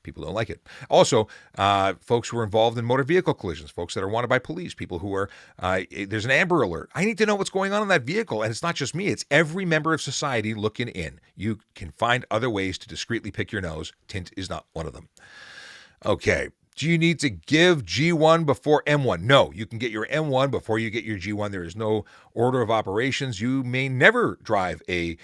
[SPEAKER 1] People don't like it. Also, folks who are involved in motor vehicle collisions, folks that are wanted by police, people who are, there's an Amber Alert. I need to know what's going on in that vehicle. And it's not just me, it's every member of society looking in. You can find other ways to discreetly pick your nose. Tint is not one of them. Okay. Do you need to give G1 before M1? No, you can get your M1 before you get your G1. There is no order of operations. You may never drive a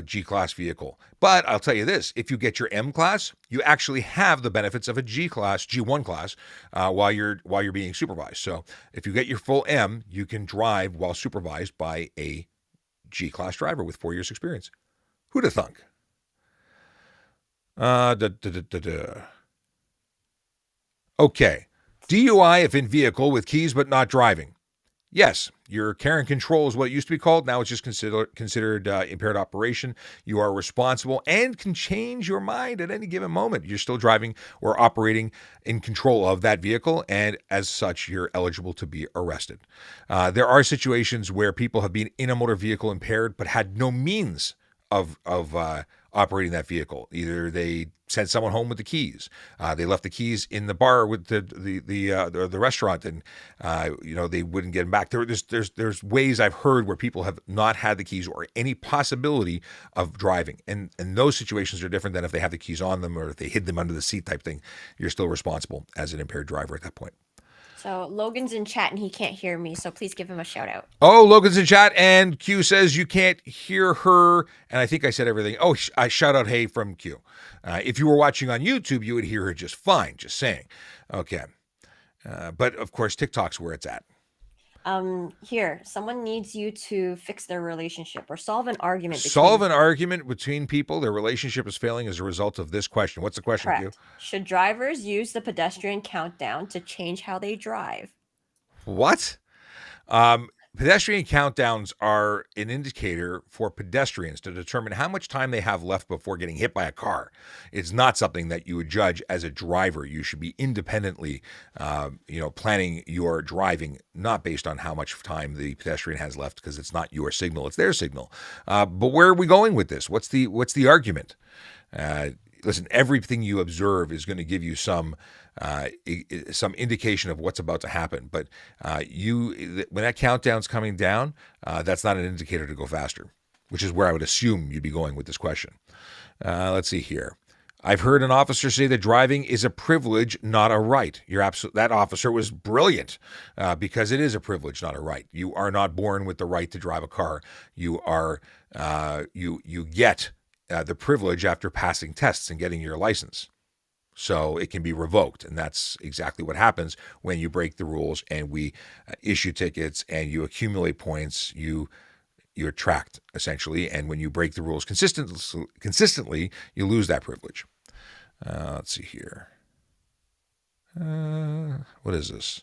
[SPEAKER 1] G-class vehicle. But I'll tell you this, if you get your M-class, you actually have the benefits of a G-class, G1 class, while you're being supervised. So if you get your full M, you can drive while supervised by a G-class driver with 4 years experience. Who'da thunk? Okay. DUI if in vehicle with keys but not driving. Yes, your care and control is what it used to be called. Now it's just considered impaired operation. You are responsible and can change your mind at any given moment. You're still driving or operating in control of that vehicle, and as such, you're eligible to be arrested. There are situations where people have been in a motor vehicle impaired but had no means of operating that vehicle. Either they sent someone home with the keys, they left the keys in the bar with the restaurant, and they wouldn't get them back. There's ways I've heard where people have not had the keys or any possibility of driving, and those situations are different than if they have the keys on them or if they hid them under the seat type thing. You're still responsible as an impaired driver at that point.
[SPEAKER 2] So Logan's in chat and he can't hear me, so please give him a shout out.
[SPEAKER 1] Oh, Logan's in chat, and Q says you can't hear her, and I think I said everything. Oh, I shout out hey from Q. If you were watching on YouTube, you would hear her just fine, just saying. Okay. But, of course, TikTok's where it's at.
[SPEAKER 2] Here, someone needs you to fix their relationship or solve an argument.
[SPEAKER 1] Solve an argument between people. Their relationship is failing as a result of this question. What's the question,
[SPEAKER 2] Correct.
[SPEAKER 1] Q?
[SPEAKER 2] Should drivers use the pedestrian countdown to change how they drive?
[SPEAKER 1] What? Pedestrian countdowns are an indicator for pedestrians to determine how much time they have left before getting hit by a car. It's not something that you would judge as a driver. You should be independently, planning your driving, not based on how much time the pedestrian has left, because it's not your signal, it's their signal. But where are we going with this? What's the argument? Listen, everything you observe is going to give you some indication of what's about to happen. But when that countdown's coming down, that's not an indicator to go faster, which is where I would assume you'd be going with this question. Let's see here. I've heard an officer say that driving is a privilege, not a right. That officer was brilliant, because it is a privilege, not a right. You are not born with the right to drive a car. You are you get the privilege after passing tests and getting your license. So it can be revoked, and that's exactly what happens when you break the rules and we issue tickets and you accumulate points. You're tracked, essentially, and when you break the rules consistently, you lose that privilege. Let's see here. What is this?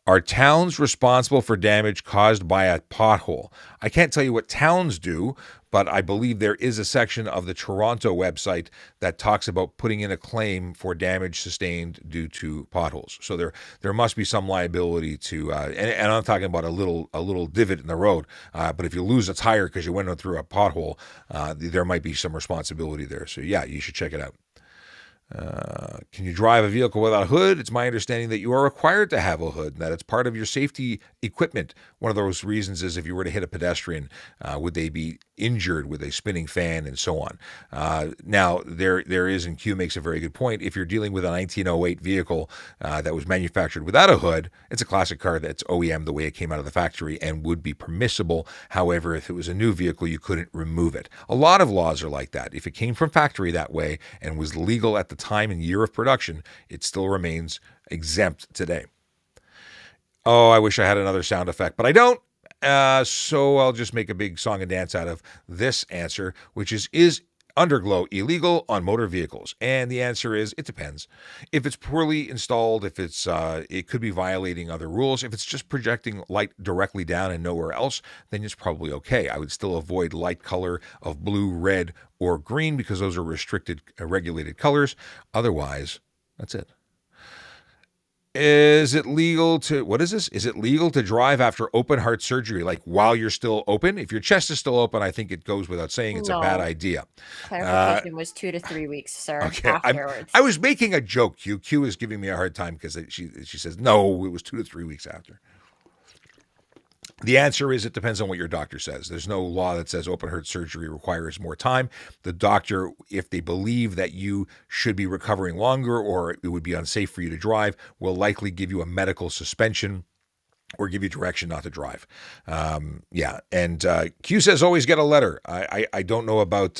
[SPEAKER 1] Are towns responsible for damage caused by a pothole? I can't tell you what towns do, but I believe there is a section of the Toronto website that talks about putting in a claim for damage sustained due to potholes. So there must be some liability to, and I'm talking about a little divot in the road. But if you lose a tire because you went through a pothole, there might be some responsibility there. So yeah, you should check it out. Can you drive a vehicle without a hood? It's my understanding that you are required to have a hood, and that it's part of your safety equipment. One of those reasons is if you were to hit a pedestrian, would they be injured with a spinning fan and so on? Now, there is, and Q makes a very good point, if you're dealing with a 1908 vehicle that was manufactured without a hood, it's a classic car that's OEM the way it came out of the factory and would be permissible. However, if it was a new vehicle, you couldn't remove it. A lot of laws are like that. If it came from factory that way and was legal at the time and year of production, it still remains exempt today. Oh, I wish I had another sound effect, but I don't. So I'll just make a big song and dance out of this answer, which is underglow illegal on motor vehicles? And the answer is, it depends. If it's poorly installed, if it could be violating other rules. If it's just projecting light directly down and nowhere else, then it's probably okay. I would still avoid light color of blue, red, or green because those are restricted, regulated colors. Otherwise, that's it. Is it legal to, what is this? Is it legal to drive after open heart surgery, like while you're still open? If your chest is still open, I think it goes without saying it's a bad idea.
[SPEAKER 2] Clarification was 2 to 3 weeks, sir.
[SPEAKER 1] Okay,
[SPEAKER 2] afterwards.
[SPEAKER 1] I was making a joke. Q is giving me a hard time because she says, no, it was 2 to 3 weeks after. The answer is it depends on what your doctor says. There's no law that says open heart surgery requires more time. The doctor, if they believe that you should be recovering longer or it would be unsafe for you to drive, will likely give you a medical suspension or give you direction not to drive. And Q says always get a letter. I don't know about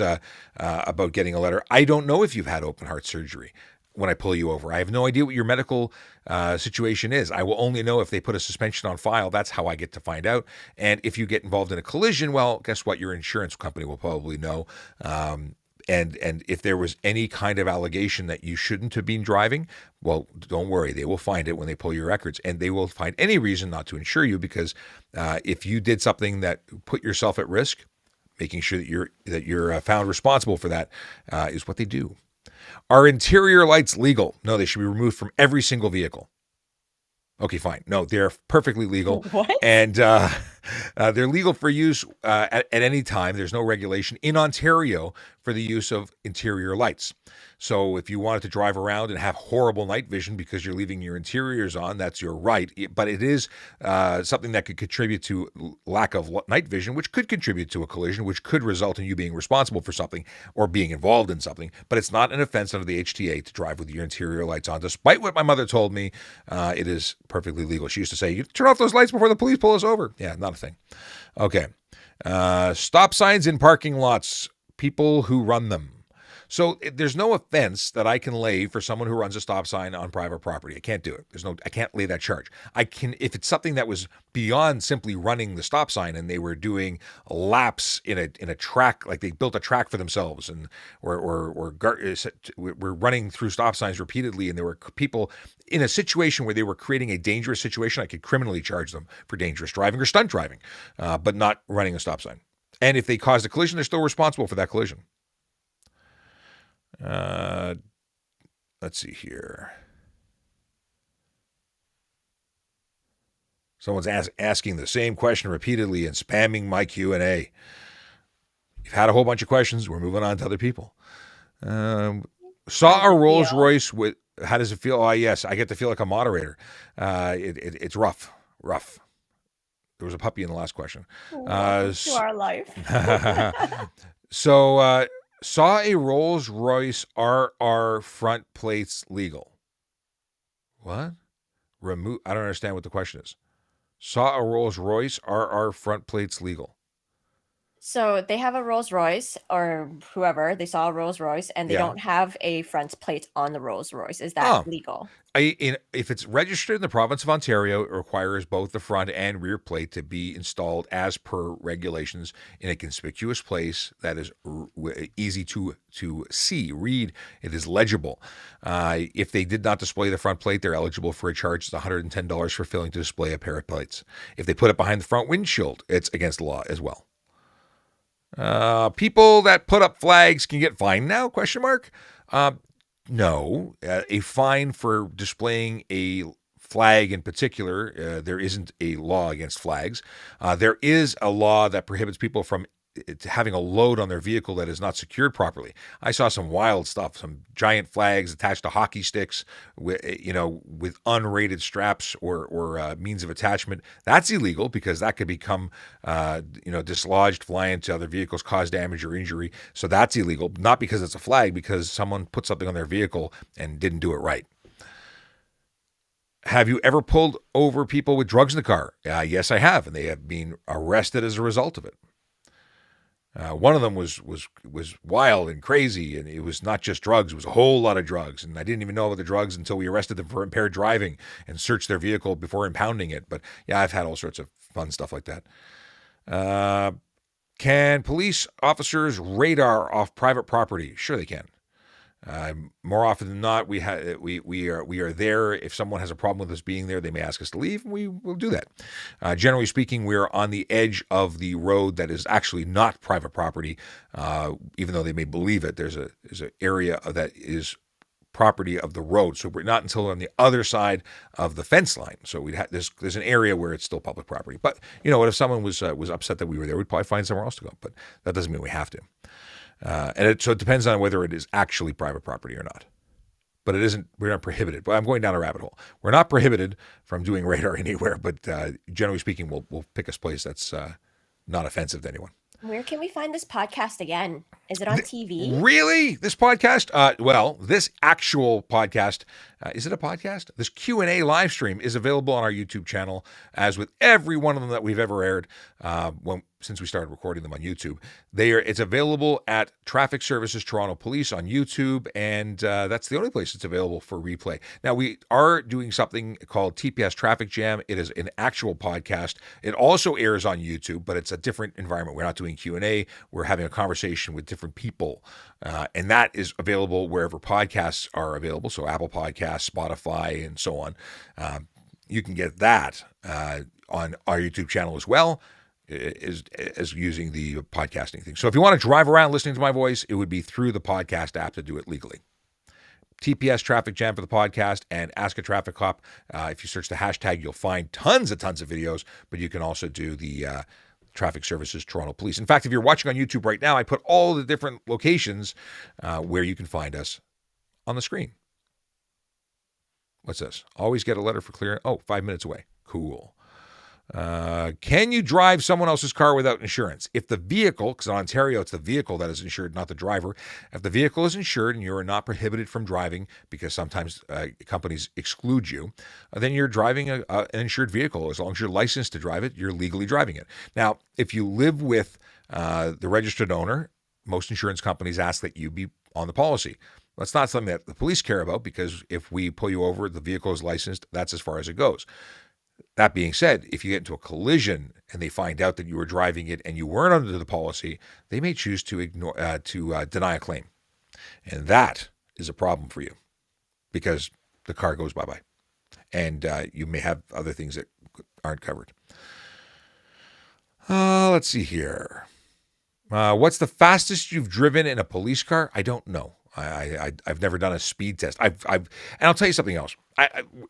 [SPEAKER 1] getting a letter. I don't know if you've had open heart surgery. When I pull you over, I have no idea what your medical situation is. I will only know if they put a suspension on file. That's how I get to find out. And if you get involved in a collision, well, guess what? Your insurance company will probably know. And if there was any kind of allegation that you shouldn't have been driving, well, don't worry. They will find it when they pull your records, and they will find any reason not to insure you because if you did something that put yourself at risk, making sure that you're found responsible for that is what they do. Are interior lights legal? No, they should be removed from every single vehicle. Okay, fine. No, they're perfectly legal.
[SPEAKER 2] What?
[SPEAKER 1] And They're legal for use at any time. There's no regulation in Ontario for the use of interior lights. So if you wanted to drive around and have horrible night vision because you're leaving your interiors on, that's your right. But it is something that could contribute to lack of night vision, which could contribute to a collision, which could result in you being responsible for something or being involved in something. But it's not an offense under the HTA to drive with your interior lights on. Despite what my mother told me, it is perfectly legal. She used to say, "You turn off those lights before the police pull us over." Yeah, not a thing. Okay. Stop signs in parking lots. People who run them. So there's no offense that I can lay for someone who runs a stop sign on private property. I can't do it. I can't lay that charge. I can, if it's something that was beyond simply running the stop sign and they were doing laps in a track, like they built a track for themselves and or were running through stop signs repeatedly, and there were people in a situation where they were creating a dangerous situation, I could criminally charge them for dangerous driving or stunt driving, but not running a stop sign. And if they caused a collision, they're still responsible for that collision. Let's see here. Someone's asking the same question repeatedly and spamming my Q&A. You've had a whole bunch of questions. We're moving on to other people. Saw a Rolls Royce with. How does it feel? Oh, yes, I get to feel like a moderator. It's rough. There was a puppy in the last question.
[SPEAKER 2] To our life.
[SPEAKER 1] So, saw a Rolls Royce RR front plates legal. What? Remove. I don't understand what the question is. Saw a Rolls Royce RR front plates legal.
[SPEAKER 2] So they have a Rolls Royce, or whoever, they saw a Rolls Royce, and they don't have a front plate on the Rolls Royce. Is that legal?
[SPEAKER 1] If it's registered in the province of Ontario, it requires both the front and rear plate to be installed as per regulations in a conspicuous place that is easy to see, read. It is legible. If they did not display the front plate, they're eligible for a charge. It's $110 for failing to display a pair of plates. If they put it behind the front windshield, it's against the law as well. People that put up flags can get fined now? Question mark. No, a fine for displaying a flag in particular. There isn't a law against flags. There is a law that prohibits people from having a load on their vehicle that is not secured properly. I saw some wild stuff, some giant flags attached to hockey sticks with unrated straps or means of attachment. That's illegal because that could become dislodged, fly into other vehicles, cause damage or injury. So that's illegal, not because it's a flag, because someone put something on their vehicle and didn't do it right. Have you ever pulled over people with drugs in the car? Yes, I have, and they have been arrested as a result of it. One of them was wild and crazy, and it was not just drugs. It was a whole lot of drugs, and I didn't even know about the drugs until we arrested them for impaired driving and searched their vehicle before impounding it. But yeah, I've had all sorts of fun stuff like that. Can police officers radar off private property? Sure they can. More often than not, we are there. If someone has a problem with us being there, they may ask us to leave, and we will do that. Generally speaking, we are on the edge of the road that is actually not private property, even though they may believe it. There's an area that is property of the road, so we're not until on the other side of the fence line. So there's an area where it's still public property. But you know what? If someone was upset that we were there, we'd probably find somewhere else to go. But that doesn't mean we have to. So it depends on whether it is actually private property or not. But it isn't. We're not prohibited. But I'm going down a rabbit hole. We're not prohibited from doing radar anywhere. But generally speaking, we'll pick a place that's not offensive to anyone.
[SPEAKER 2] Where can we find this podcast again? Is it on TV?
[SPEAKER 1] Really? This podcast? Well, this actual podcast, is it a podcast? This Q&A live stream is available on our YouTube channel, as with every one of them that we've ever aired since we started recording them on YouTube. It's available at Traffic Services Toronto Police on YouTube, and that's the only place it's available for replay. Now, we are doing something called TPS Traffic Jam. It is an actual podcast. It also airs on YouTube, but it's a different environment. We're not doing Q&A. We're having a conversation with different people, and that is available wherever podcasts are available, so Apple Podcasts, Spotify, and so on. You can get that on our YouTube channel as well, as using the podcasting thing. So if you want to drive around listening to my voice, it would be through the podcast app to do it legally. TPS Traffic Jam for the podcast and Ask a Traffic Cop. If you search the hashtag, you'll find tons of videos, but you can also do the Traffic Services Toronto Police. In fact, if you're watching on YouTube right now, I put all the different locations where you can find us on the screen. What's this? Always get a letter for clearance. Oh, 5 minutes away. Cool. Can you drive someone else's car without insurance? If the vehicle, because in Ontario it's the vehicle that is insured, not the driver. If the vehicle is insured and you are not prohibited from driving, because sometimes companies exclude you, then you're driving an insured vehicle. As long as you're licensed to drive it, you're legally driving it. Now, if you live with the registered owner, most insurance companies ask that you be on the policy. That's not something that the police care about, because if we pull you over, the vehicle is licensed. That's as far as it goes. That being said, if you get into a collision and they find out that you were driving it and you weren't under the policy, they may choose to deny a claim. And that is a problem for you, because the car goes bye-bye. And you may have other things that aren't covered. Let's see here. What's the fastest you've driven in a police car? I don't know. I've never done a speed test. And I'll tell you something else.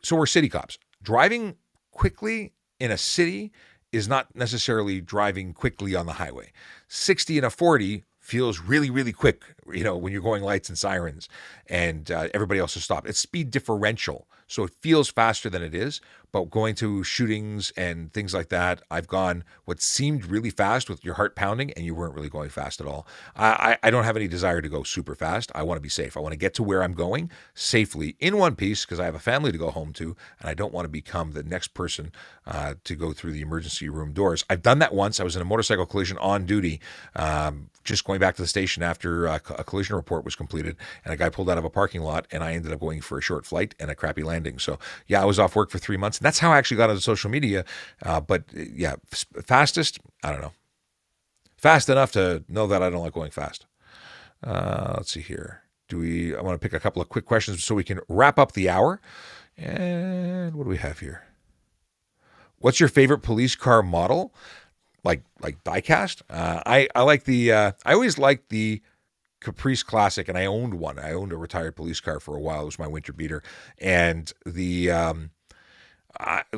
[SPEAKER 1] So we're city cops. Driving quickly in a city is not necessarily driving quickly on the highway. 60 and a 40 feels really, really quick, when you're going lights and sirens and everybody else has stopped. It's speed differential. So it feels faster than it is. But going to shootings and things like that, I've gone what seemed really fast with your heart pounding, and you weren't really going fast at all. I don't have any desire to go super fast. I want to be safe. I want to get to where I'm going safely in one piece, because I have a family to go home to, and I don't want to become the next person to go through the emergency room doors. I've done that once. I was in a motorcycle collision on duty, just going back to the station after a collision report was completed, and a guy pulled out of a parking lot, and I ended up going for a short flight and a crappy landing. So yeah, I was off work for 3 months. And that's how I actually got into social media. But yeah, fastest, I don't know. Fast enough to know that I don't like going fast. Let's see here. I want to pick a couple of quick questions so we can wrap up the hour. And what do we have here? What's your favorite police car model? Like diecast? I like I always liked the Caprice Classic, and I owned one. I owned a retired police car for a while. It was my winter beater. And the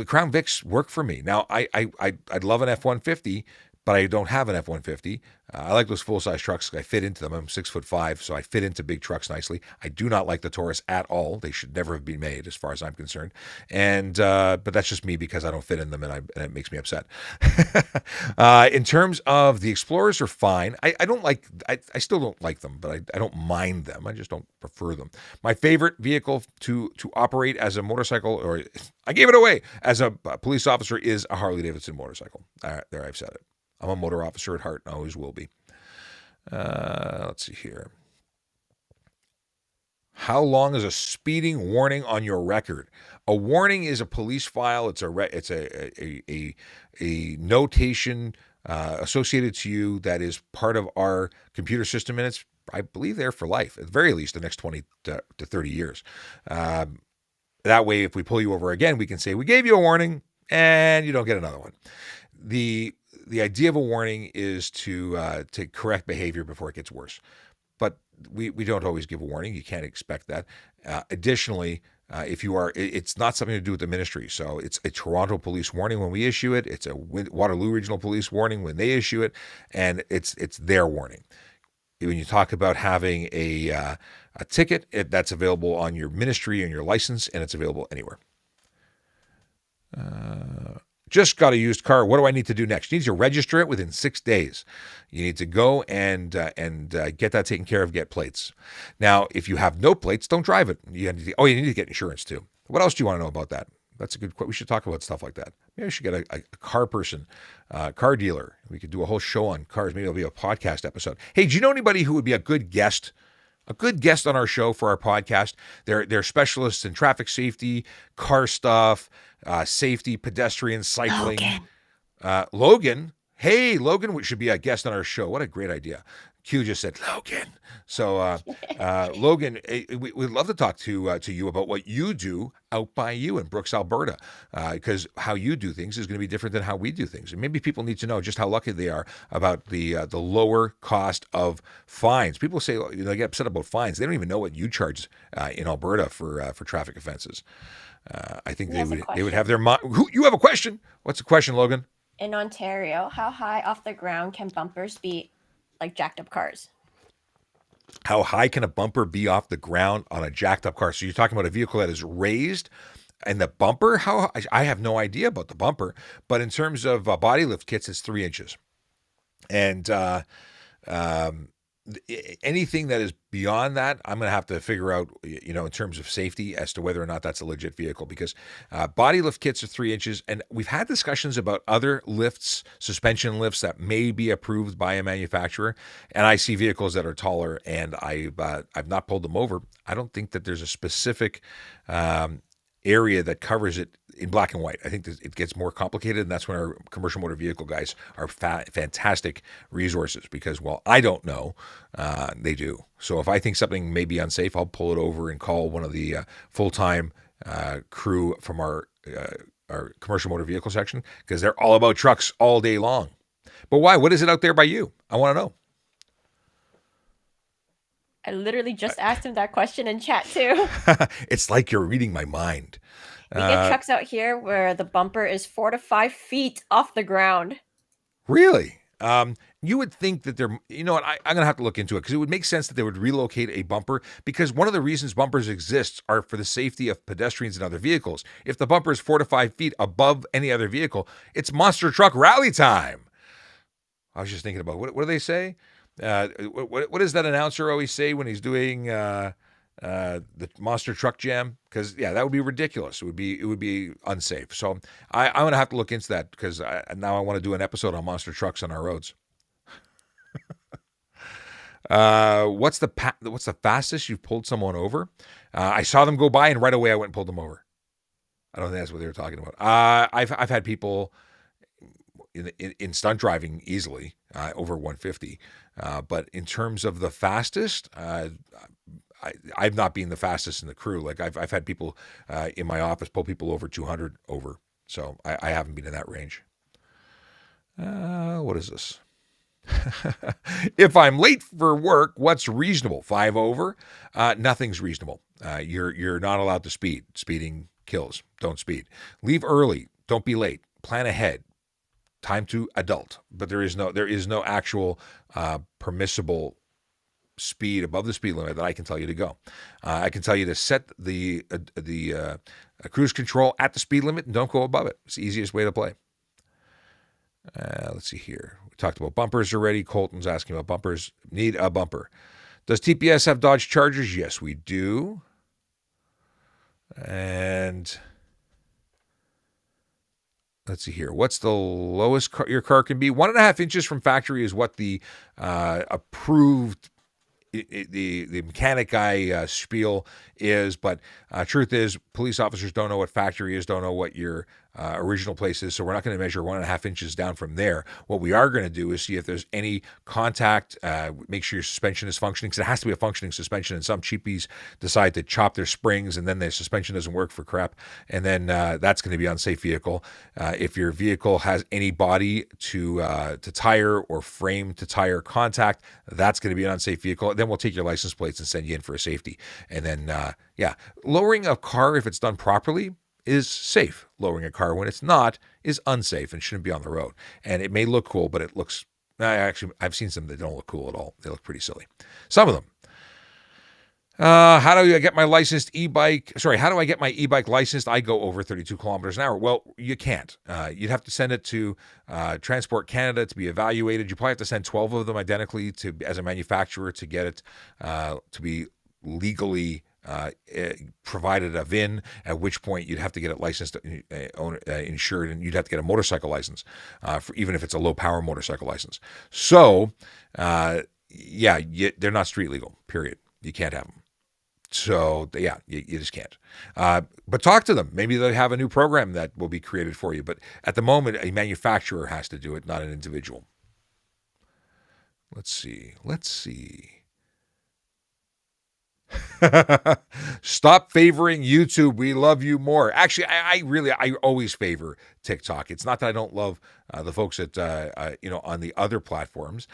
[SPEAKER 1] Crown Vics work for me. Now, I'd love an F-150, but I don't have an F-150. I like those full-size trucks. I fit into them. I'm 6'5", so I fit into big trucks nicely. I do not like the Taurus at all. They should never have been made, as far as I'm concerned. And but that's just me, because I don't fit in them, and it makes me upset. In terms of the Explorers, are fine. I still don't like them, but I don't mind them. I just don't prefer them. My favorite vehicle to operate as a motorcycle, or I gave it away as a police officer, is a Harley Davidson motorcycle. There, I've said it. I'm a motor officer at heart and always will be. Let's see here. How long is a speeding warning on your record? A warning is a police file. It's a notation associated to you that is part of our computer system, and it's, I believe, there for life, at the very least the next 20 to 30 years. That way, if we pull you over again, we can say we gave you a warning and you don't get another one. The idea of a warning is to correct behavior before it gets worse. But we don't always give a warning. You can't expect that. Additionally, it's not something to do with the ministry. So it's a Toronto police warning when we issue it. It's a Waterloo Regional Police warning when they issue it, and it's their warning. When you talk about having a ticket, that's available on your ministry and your license, and it's available anywhere. Just got a used car. What do I need to do next? You need to register it within 6 days. You need to go and get that taken care of, get plates. Now, if you have no plates, don't drive it. You need to get insurance too. What else do you want to know about that? That's a good question. We should talk about stuff like that. Maybe I should get a car person, car dealer. We could do a whole show on cars. Maybe it'll be a podcast episode. Hey, do you know anybody who would be a good guest? A good guest on our show for our podcast? They're specialists in traffic safety, car stuff, safety, pedestrian, cycling. Logan. Hey, Logan should be a guest on our show. What a great idea. Q just said Logan. So Logan, we'd love to talk to you about what you do out by you in Brooks, Alberta, because how you do things is going to be different than how we do things, and maybe people need to know just how lucky they are about the lower cost of fines. People say they get upset about fines; they don't even know what you charge in Alberta for traffic offenses. I think they would have their mind. You have a question? What's the question, Logan?
[SPEAKER 2] In Ontario, how high off the ground can bumpers be, like jacked up cars?
[SPEAKER 1] How high can a bumper be off the ground on a jacked up car? So you're talking about a vehicle that is raised, and the bumper? How? I have no idea about the bumper, but in terms of body lift kits, it's 3 inches, and um, anything that is beyond that, I'm going to have to figure out, in terms of safety as to whether or not that's a legit vehicle, because body lift kits are 3 inches. And we've had discussions about other lifts, suspension lifts that may be approved by a manufacturer. And I see vehicles that are taller, and I've not pulled them over. I don't think that there's a specific area that covers it in black and white. I think it gets more complicated, and that's when our commercial motor vehicle guys are fantastic resources, because while I don't know, they do. So if I think something may be unsafe, I'll pull it over and call one of the full-time crew from our commercial motor vehicle section, because they're all about trucks all day long. But why? What is it out there by you? I want to know.
[SPEAKER 2] I literally just asked him that question in chat too.
[SPEAKER 1] It's like you're reading my mind.
[SPEAKER 2] We get trucks out here where the bumper is 4 to 5 feet off the ground.
[SPEAKER 1] Really? You would think that they're, I'm going to have to look into it, because it would make sense that they would relocate a bumper, because one of the reasons bumpers exist are for the safety of pedestrians and other vehicles. If the bumper is 4 to 5 feet above any other vehicle, it's monster truck rally time. I was just thinking about, what do they say? What does that announcer always say when he's doing the monster truck jam? Because that would be ridiculous. It would be unsafe. So I'm going to have to look into that, because now I want to do an episode on monster trucks on our roads. What's the fastest you've pulled someone over? I saw them go by, and right away I went and pulled them over. I don't think that's what they were talking about. I've had people in stunt driving easily over 150, but in terms of the fastest, I've not been the fastest in the crew. Like I've had people in my office pull people over 200 over, so I haven't been in that range. What is this? If I'm late for work, what's reasonable? 5 over? Nothing's reasonable. You're not allowed to speed. Speeding kills. Don't speed. Leave early. Don't be late. Plan ahead. Time to adult. But there is no actual permissible speed above the speed limit that I can tell you to go. I can tell you to set the cruise control at the speed limit and don't go above it. It's the easiest way to play. Let's see here. We talked about bumpers already. Colton's asking about bumpers. Need a bumper. Does TPS have Dodge Chargers? Yes, we do. And let's see here. What's the lowest your car can be? 1.5 inches from factory is what the approved the mechanic guy spiel is, but truth is, police officers don't know what factory is, don't know what your original place is, so we're not going to measure 1.5 inches down from there. What we are going to do is see if there's any contact, make sure your suspension is functioning, because it has to be a functioning suspension, and some cheapies decide to chop their springs, and then their suspension doesn't work for crap, and then that's going to be an unsafe vehicle. If your vehicle has any body to tire or frame to tire contact, that's going to be an unsafe vehicle. Then we'll take your license plates and send you in for a safety. And then, lowering a car, if it's done properly, is safe. Lowering a car when it's not is unsafe and shouldn't be on the road. And it may look cool, but it looks, I've seen some that don't look cool at all. They look pretty silly. Some of them. How do I get my licensed e-bike? How do I get my e-bike licensed? I go over 32 kilometers an hour. Well, you can't. You'd have to send it to Transport Canada to be evaluated. You probably have to send 12 of them identically as a manufacturer to get it to be legally provided a VIN, at which point you'd have to get it licensed, insured, and you'd have to get a motorcycle license, even if it's a low-power motorcycle license. So, they're not street legal, period. You can't have them. So, you just can't. But talk to them. Maybe they have a new program that will be created for you. But at the moment, a manufacturer has to do it, not an individual. Let's see. Stop favoring YouTube. We love you more. Actually, I always favor TikTok. It's not that I don't love the folks at on the other platforms.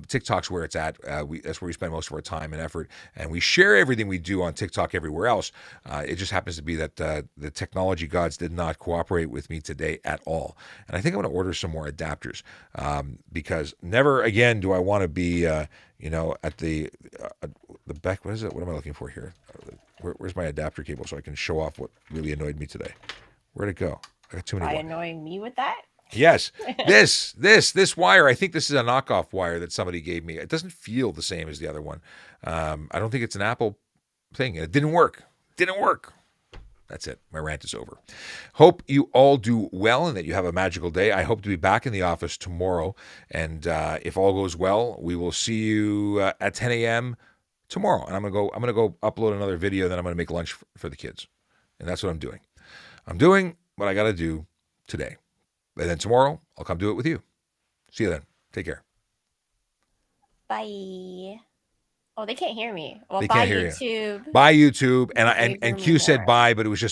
[SPEAKER 1] TikTok's where it's at. That's where we spend most of our time and effort, and we share everything we do on TikTok everywhere else. It just happens to be that the technology gods did not cooperate with me today at all, and I think I'm going to order some more adapters because never again do I want to be at the back. What is it? What am I looking for here? Where's my adapter cable so I can show off what really annoyed me today? Where'd it go? I got too many.
[SPEAKER 2] By annoying me with that?
[SPEAKER 1] Yes, this wire. I think this is a knockoff wire that somebody gave me. It doesn't feel the same as the other one. I don't think it's an Apple thing. It didn't work. That's it. My rant is over. Hope you all do well and that you have a magical day. I hope to be back in the office tomorrow. And if all goes well, we will see you at 10 a.m. tomorrow. And I'm gonna go upload another video. Then I'm gonna make lunch for the kids. And that's what I'm doing. I'm doing what I got to do today. And then tomorrow I'll come do it with you. See you then. Take care.
[SPEAKER 2] Bye. Oh, they can't hear me. Well,
[SPEAKER 1] They
[SPEAKER 2] bye
[SPEAKER 1] can't hear
[SPEAKER 2] YouTube.
[SPEAKER 1] Bye YouTube. And
[SPEAKER 2] Favor
[SPEAKER 1] and
[SPEAKER 2] me
[SPEAKER 1] Q said
[SPEAKER 2] more.
[SPEAKER 1] bye, but it was just